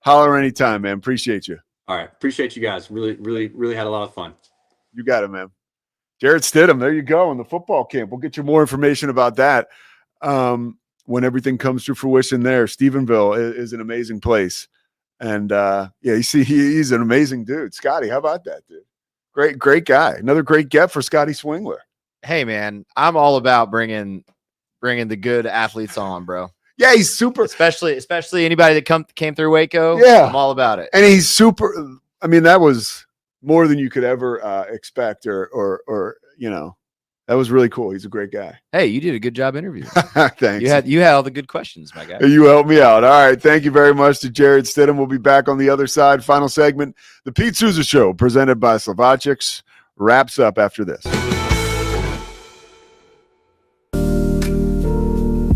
Holler anytime, man. Appreciate you. All right. Appreciate you guys. Really, really, really had a lot of fun. You got it, man. Jared Stidham, there you go, in the football camp. We'll get you more information about that when everything comes to fruition there. Stephenville is an amazing place. And, you see, he's an amazing dude. Scotty, how about that, dude? Great guy. Another great get for Scotty Swingler. Hey, man, I'm all about bringing the good athletes on, bro. Yeah, he's super. Especially anybody that came through Waco. Yeah. I'm all about it. And he's super. I mean, that was more than you could ever expect or that was really cool. He's a great guy. Hey, you did a good job interviewing. Thanks. You had all the good questions, my guy. You helped me out. All right. Thank you very much to Jared Stidham. We'll be back on the other side. Final segment. The Pete Sousa Show, presented by Slovacics, wraps up after this.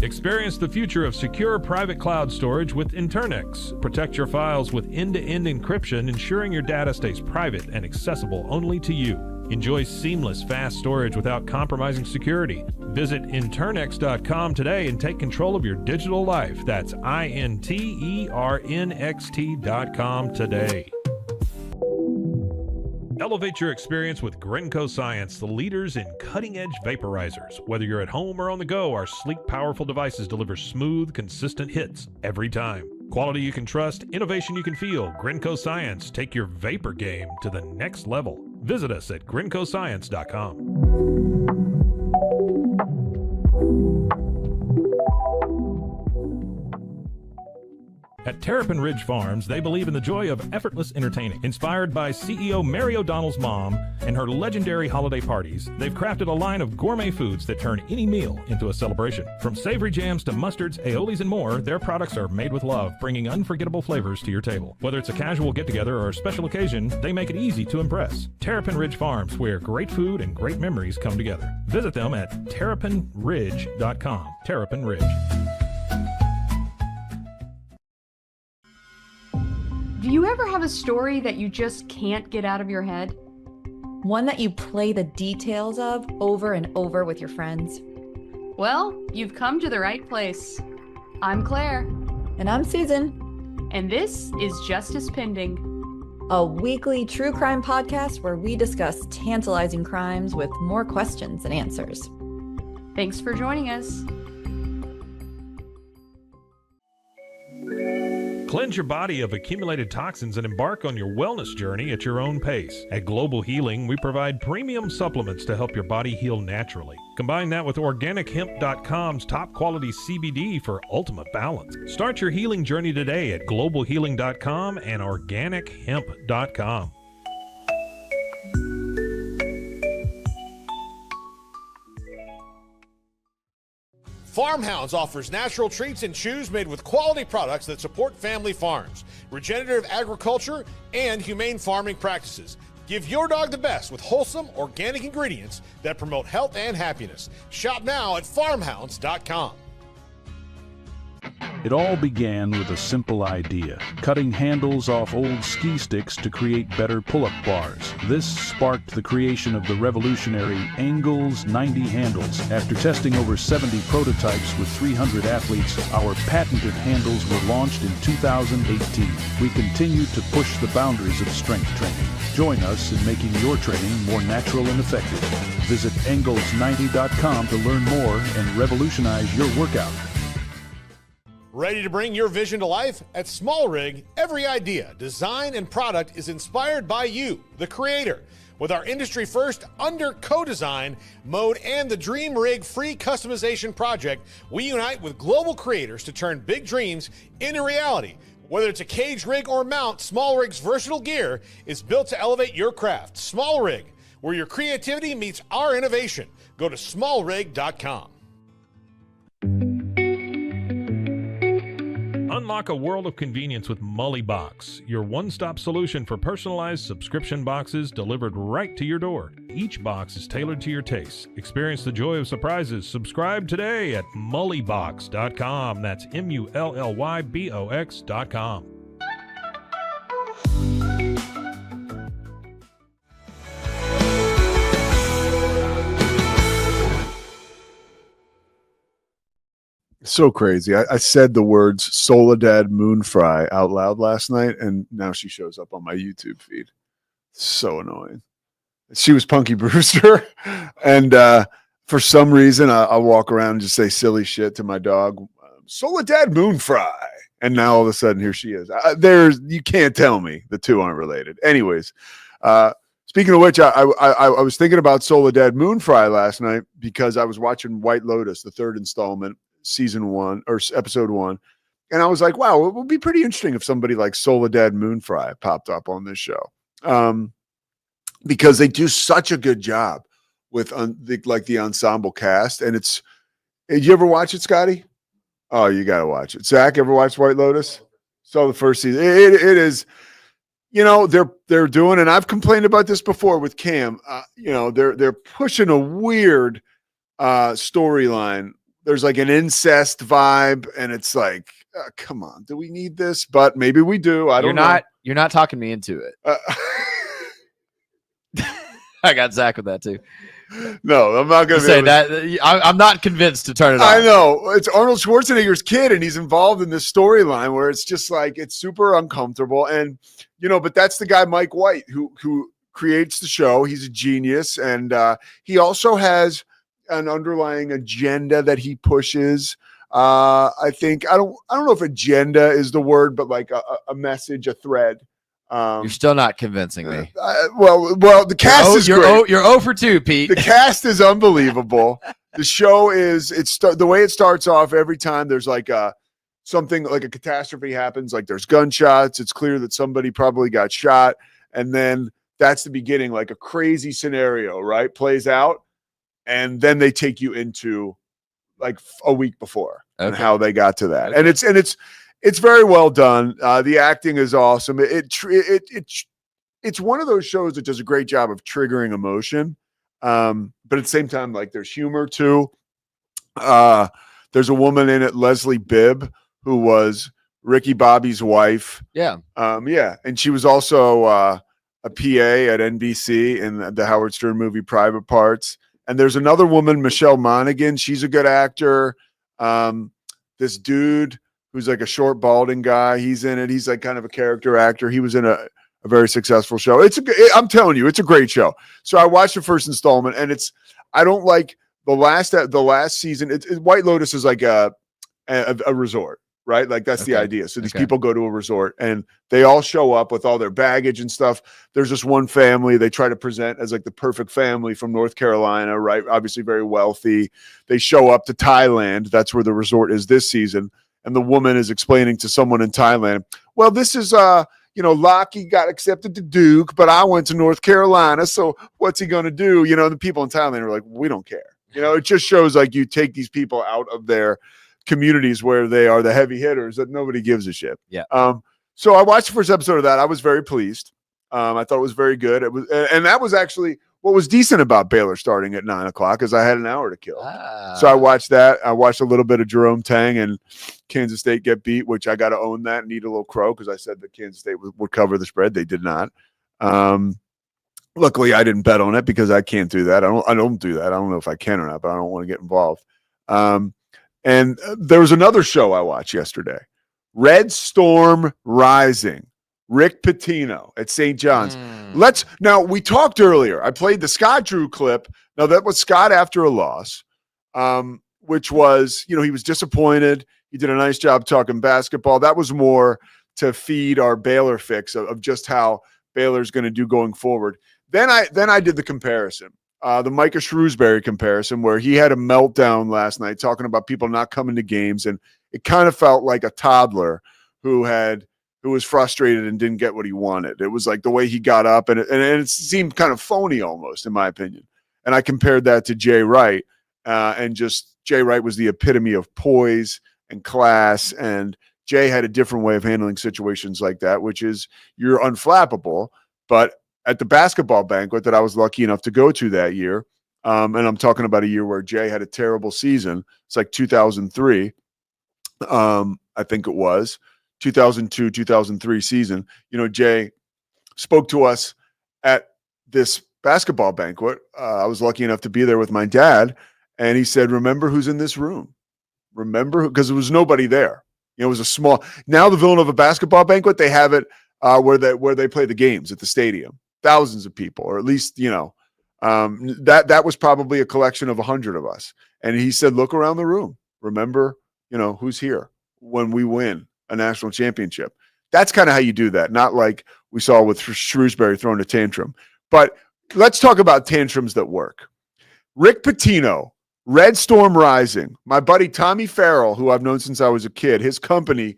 Experience the future of secure private cloud storage with Internex. Protect your files with end-to-end encryption, ensuring your data stays private and accessible only to you. Enjoy seamless, fast storage without compromising security. Visit Internex.com today and take control of your digital life. That's INTERNXT.com today. Elevate your experience with Grenco Science, the leaders in cutting-edge vaporizers. Whether you're at home or on the go, our sleek, powerful devices deliver smooth, consistent hits every time. Quality you can trust, innovation you can feel. Grenco Science, take your vapor game to the next level. Visit us at GrencoScience.com. At Terrapin Ridge Farms, they believe in the joy of effortless entertaining. Inspired by CEO Mary O'Donnell's mom and her legendary holiday parties, they've crafted a line of gourmet foods that turn any meal into a celebration. From savory jams to mustards, aiolis, and more, their products are made with love, bringing unforgettable flavors to your table. Whether it's a casual get-together or a special occasion, they make it easy to impress. Terrapin Ridge Farms, where great food and great memories come together. Visit them at terrapinridge.com. Terrapin Ridge. Do you ever have a story that you just can't get out of your head? One that you play the details of over and over with your friends? Well, you've come to the right place. I'm Claire. And I'm Susan. And this is Justice Pending, a weekly true crime podcast where we discuss tantalizing crimes with more questions than answers. Thanks for joining us. Cleanse your body of accumulated toxins and embark on your wellness journey at your own pace. At Global Healing, we provide premium supplements to help your body heal naturally. Combine that with OrganicHemp.com's top quality CBD for ultimate balance. Start your healing journey today at GlobalHealing.com and OrganicHemp.com. Farmhounds offers natural treats and chews made with quality products that support family farms, regenerative agriculture, and humane farming practices. Give your dog the best with wholesome, organic ingredients that promote health and happiness. Shop now at farmhounds.com. It all began with a simple idea, cutting handles off old ski sticks to create better pull-up bars. This sparked the creation of the revolutionary Angles 90 handles. After testing over 70 prototypes with 300 athletes, our patented handles were launched in 2018. We continue to push the boundaries of strength training. Join us in making your training more natural and effective. Visit Angles90.com to learn more and revolutionize your workout. Ready to bring your vision to life? At Small Rig, every idea, design, and product is inspired by you, the creator. With our industry first under co-design mode and the Dream Rig free customization project, we unite with global creators to turn big dreams into reality. Whether it's a cage rig or mount, Small Rig's versatile gear is built to elevate your craft. Small Rig, where your creativity meets our innovation. Go to smallrig.com. Unlock a world of convenience with Mully Box, your one-stop solution for personalized subscription boxes delivered right to your door. Each box is tailored to your taste. Experience the joy of surprises. Subscribe today at mullybox.com. That's MULLYBOX.com. So crazy. I said the words Soledad Moonfry out loud last night, and now she shows up on my YouTube feed. So annoying. She was Punky Brewster, and for some reason, I'll walk around and just say silly shit to my dog, Soledad Moonfry, and now all of a sudden here she is. You can't tell me the two aren't related. Anyways, speaking of which, I was thinking about Soledad Moonfry last night because I was watching White Lotus, the third installment, season 1 or episode 1, and I was like, wow, it would be pretty interesting if somebody like Soledad Moonfry popped up on this show, because they do such a good job with the ensemble cast. And did you ever watch it, Scotty? Oh, you gotta watch it. Zach, ever watched White Lotus? Saw the first season. It is, they're doing, and I've complained about this before with Cam, they're pushing a weird storyline. There's like an incest vibe, and it's like, come on, do we need this? But maybe we do. I don't know. You're not talking me into it. I got Zach with that too. No, I'm not going to say that. I'm not convinced to turn it on. I know. It's Arnold Schwarzenegger's kid, and he's involved in this storyline where it's just like, it's super uncomfortable. And, but that's the guy, Mike White, who creates the show. He's a genius. And he also has an underlying agenda that he pushes. I think, I don't know if agenda is the word, but like a message, a thread. You're still not convincing me. Well, the cast is great. You're 0 for 2, Pete. The cast is unbelievable. The show is, the way it starts off every time there's like something like a catastrophe happens, like there's gunshots. It's clear that somebody probably got shot. And then that's the beginning, like a crazy scenario, right? Plays out. And then they take you into like a week before and how they got to that. Okay. And it's very well done. The acting is awesome. It's one of those shows that does a great job of triggering emotion. But at the same time, like there's humor too. There's a woman in it, Leslie Bibb, who was Ricky Bobby's wife. Yeah. And she was also a PA at NBC in the Howard Stern movie Private Parts. And there's another woman, Michelle Monaghan. She's a good actor. This dude who's like a short, balding guy, he's in it. He's like kind of a character actor. He was in a very successful show. I'm telling you, it's a great show. So I watched the first installment, and I don't like the last season. White Lotus is like a resort, right? Like that's the idea. So these people go to a resort, and they all show up with all their baggage and stuff. There's this one family they try to present as like the perfect family from North Carolina, right? Obviously very wealthy. They show up to Thailand. That's where the resort is this season. And the woman is explaining to someone in Thailand, well, this is, Lockie got accepted to Duke, but I went to North Carolina. So what's he going to do? The people in Thailand are like, we don't care. It just shows like you take these people out of their communities where they are the heavy hitters that nobody gives a shit. Yeah. So I watched the first episode of that. I was very pleased. I thought it was very good. It was, and that was actually what was decent about Baylor starting at 9:00 is I had an hour to kill. So I watched that. I watched a little bit of Jerome Tang and Kansas State get beat, which I got to own that and eat a little crow because I said that Kansas State would cover the spread. They did not. Luckily, I didn't bet on it because I can't do that. I don't do that. I don't know if I can or not, but I don't want to get involved. And there was another show I watched yesterday, Red Storm Rising. Rick Pitino at St. John's. Now we talked earlier. I played the Scott Drew clip. Now that was Scott after a loss, which was, he was disappointed. He did a nice job talking basketball. That was more to feed our Baylor fix of just how Baylor's going to do going forward. Then I did the comparison, the Micah Shrewsbury comparison, where he had a meltdown last night talking about people not coming to games, and it kind of felt like a toddler who was frustrated and didn't get what he wanted. It was like the way he got up, and it seemed kind of phony almost, in my opinion. And I compared that to Jay Wright, and just Jay Wright was the epitome of poise and class, and Jay had a different way of handling situations like that, which is you're unflappable. But at the basketball banquet that I was lucky enough to go to that year, and I'm talking about a year where Jay had a terrible season. It's like 2003, I think it was 2002, 2003 season. Jay spoke to us at this basketball banquet. I was lucky enough to be there with my dad, and he said, "Remember who's in this room. Remember," because there was nobody there. It was a small. Now the Villanova basketball banquet, they have it where they play the games at the stadium. Thousands of people, or at least that was probably a collection of 100 of us. And he said, "Look around the room. Remember, who's here when we win a national championship." That's kind of how you do that. Not like we saw with Shrewsbury throwing a tantrum. But let's talk about tantrums that work. Rick Pitino. Red Storm Rising. My buddy Tommy Farrell, who I've known since I was a kid, his company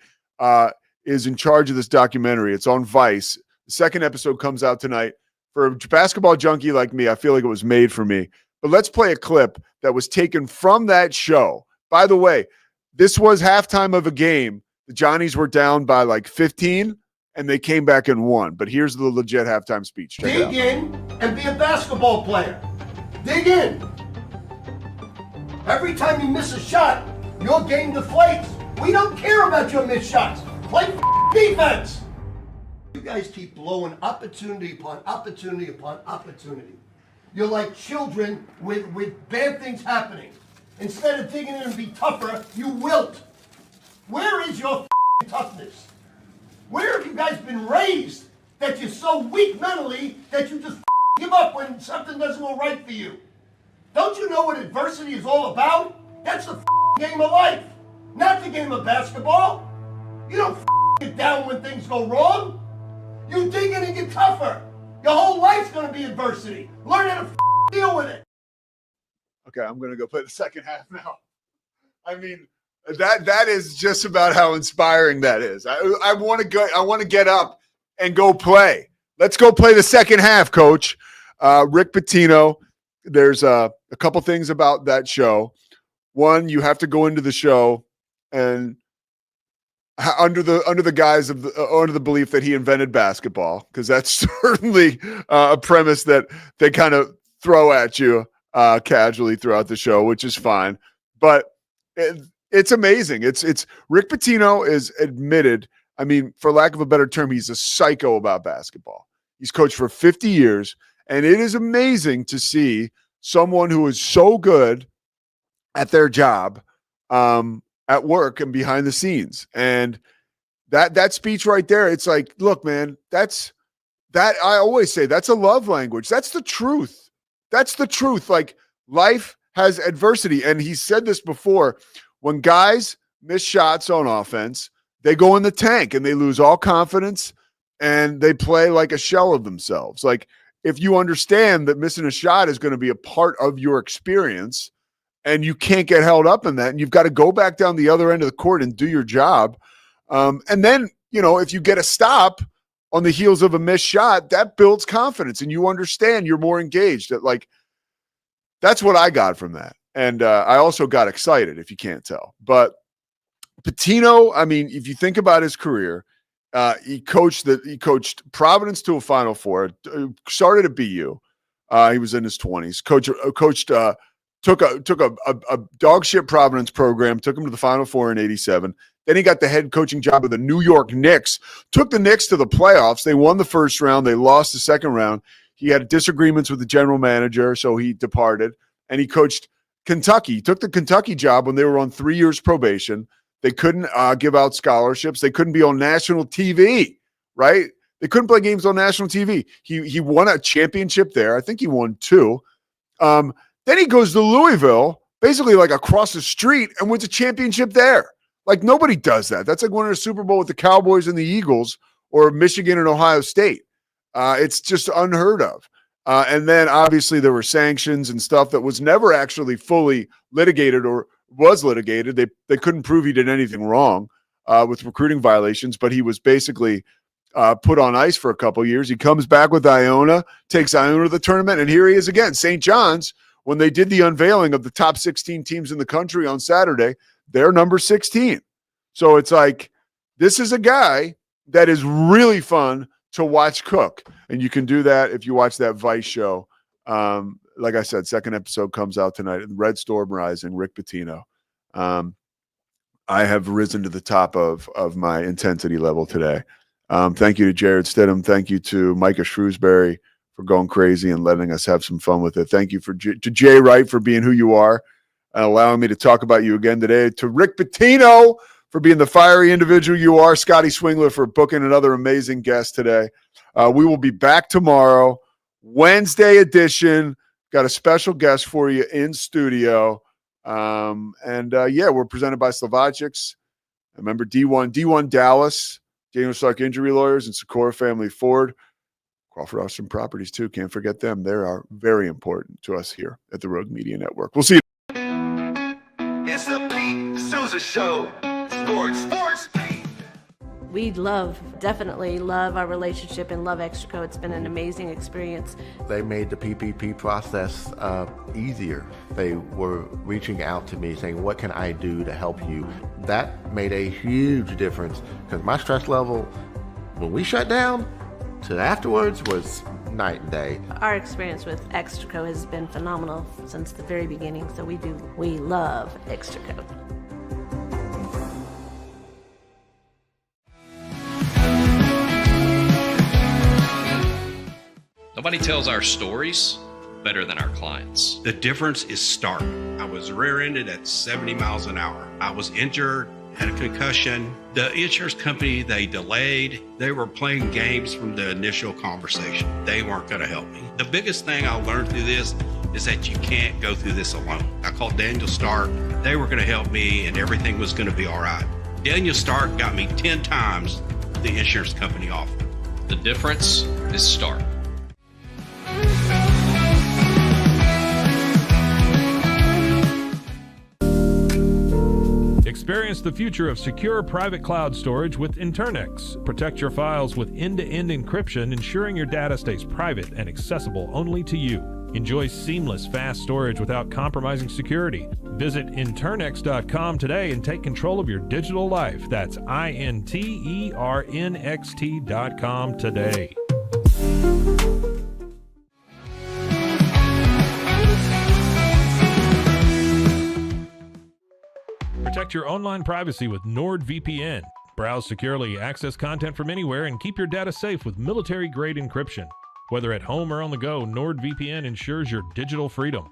is in charge of this documentary. It's on Vice. The second episode comes out tonight. For a basketball junkie like me, I feel like it was made for me. But let's play a clip that was taken from that show. By the way, this was halftime of a game. The Johnnies were down by like 15, and they came back and won. But here's the legit halftime speech. Check it out. Dig in and be a basketball player. Dig in. Every time you miss a shot, your game deflates. We don't care about your missed shots. Play defense. You guys keep blowing opportunity upon opportunity upon opportunity. You're like children with bad things happening. Instead of digging in and be tougher, you wilt. Where is your toughness? Where have you guys been raised that you're so weak mentally that you just give up when something doesn't go right for you? Don't you know what adversity is all about? That's the game of life, not the game of basketball. You don't get down when things go wrong. You dig in and get tougher. Your whole life's going to be adversity. Learn how to deal with it. Okay, I'm going to go play the second half now. I mean, that is just about how inspiring that is. I want to go. I want to get up and go play. Let's go play the second half, Coach. Rick Pitino. There's a couple things about that show. One, you have to go into the show and under the guise of under the belief that he invented basketball, because that's certainly a premise that they kind of throw at you casually throughout the show, which is fine. But it's amazing. It's Rick Pitino is admitted. I mean, for lack of a better term, he's a psycho about basketball. He's coached for 50 years. And it is amazing to see someone who is so good at their job at work and behind the scenes. And that speech right there, it's like, look, man, I always say that's a love language. That's the truth. That's the truth. Like, life has adversity. And he said this before, when guys miss shots on offense, they go in the tank and they lose all confidence and they play like a shell of themselves. Like, if you understand that missing a shot is going to be a part of your experience and you can't get held up in that, and you've got to go back down the other end of the court and do your job. And then, if you get a stop on the heels of a missed shot, that builds confidence and you understand you're more engaged. That's what I got from that. And I also got excited, if you can't tell. But Pitino, I mean, if you think about his career, he coached Providence to a Final Four. Started at BU. He was in his 20s. Took a dog shit Providence program. Took him to the Final Four in '87. Then he got the head coaching job of the New York Knicks. Took the Knicks to the playoffs. They won the first round. They lost the second round. He had disagreements with the general manager, so he departed. And he coached Kentucky. He took the Kentucky job when they were on 3 years probation. They couldn't give out scholarships. They couldn't be on national TV, right? They couldn't play games on national TV. He won a championship there. I think he won 2. Then he goes to Louisville, basically like across the street, and wins a championship there. Like, nobody does that. That's like winning a Super Bowl with the Cowboys and the Eagles, or Michigan and Ohio State. It's just unheard of. And then obviously there were sanctions and stuff that was never actually fully litigated or was litigated. They couldn't prove he did anything wrong with recruiting violations, but he was basically put on ice for a couple years. He comes back with Iona, takes Iona to the tournament, and here he is again. St. John's, when they did the unveiling of the top 16 teams in the country on Saturday, they're number 16. So it's like, this is a guy that is really fun to watch cook. And you can do that if you watch that Vice show. Like I said, second episode comes out tonight. Red Storm Rising, Rick Pitino. I have risen to the top of my intensity level today. Thank you to Jared Stidham. Thank you to Micah Shrewsbury for going crazy and letting us have some fun with it. Thank you to Jay Wright for being who you are and allowing me to talk about you again today. To Rick Pitino for being the fiery individual you are. Scotty Swingler for booking another amazing guest today. We will be back tomorrow, Wednesday edition. Got a special guest for you in studio. We're presented by Slovacics. Remember D1 Dallas, Daniel Stark Injury Lawyers, and Socorro Family Ford. Crawford Austin Properties, too. Can't forget them. They are very important to us here at the Rogue Media Network. We'll see you. It's the Pete Sousa Show. Sports. We definitely love our relationship and love Extraco. It's been an amazing experience. They made the PPP process easier. They were reaching out to me saying, what can I do to help you? That made a huge difference because my stress level, when we shut down, to afterwards was night and day. Our experience with Extraco has been phenomenal since the very beginning, so we love Extraco. Nobody tells our stories better than our clients. The difference is stark. I was rear-ended at 70 miles an hour. I was injured, had a concussion. The insurance company, they delayed. They were playing games from the initial conversation. They weren't going to help me. The biggest thing I learned through this is that you can't go through this alone. I called Daniel Stark. They were going to help me and everything was going to be all right. Daniel Stark got me 10 times the insurance company offered. The difference is stark. Experience the future of secure private cloud storage with Internex. Protect your files with end-to-end encryption, ensuring your data stays private and accessible only to you. Enjoy seamless, fast storage without compromising security. Visit Internex.com today and take control of your digital life. That's INTERNXT.com today. Protect your online privacy with NordVPN. Browse securely, access content from anywhere, and keep your data safe with military-grade encryption. Whether at home or on the go, NordVPN ensures your digital freedom.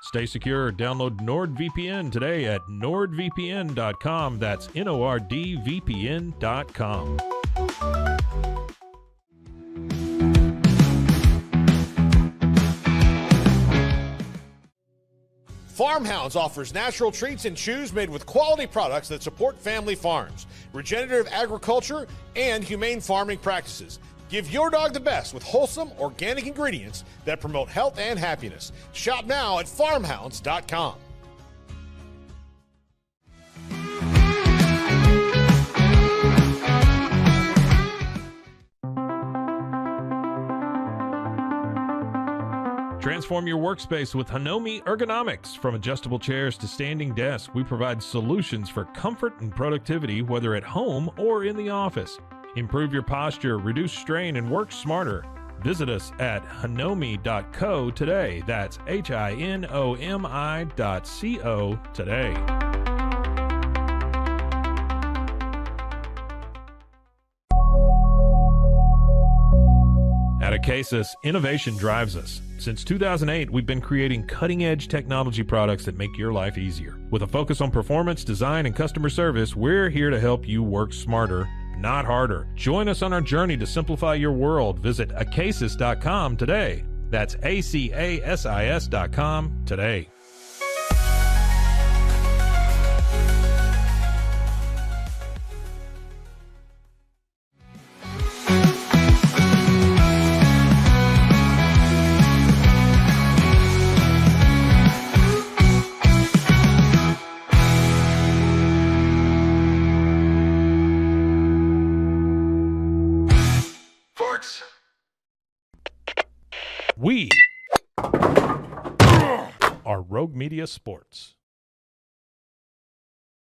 Stay secure. Download NordVPN today at nordvpn.com. That's NORDVPN.com. Farmhounds offers natural treats and chews made with quality products that support family farms, regenerative agriculture, and humane farming practices. Give your dog the best with wholesome, organic ingredients that promote health and happiness. Shop now at farmhounds.com. Transform your workspace with Hanomi Ergonomics. From adjustable chairs to standing desks, we provide solutions for comfort and productivity, whether at home or in the office. Improve your posture, reduce strain, and work smarter. Visit us at hanomi.co today. That's HINOMI.co today. At Acasis, innovation drives us. Since 2008, we've been creating cutting-edge technology products that make your life easier. With a focus on performance, design, and customer service, we're here to help you work smarter, not harder. Join us on our journey to simplify your world. Visit Acasis.com today. That's ACASIS.com today. are Rogue Media Sports.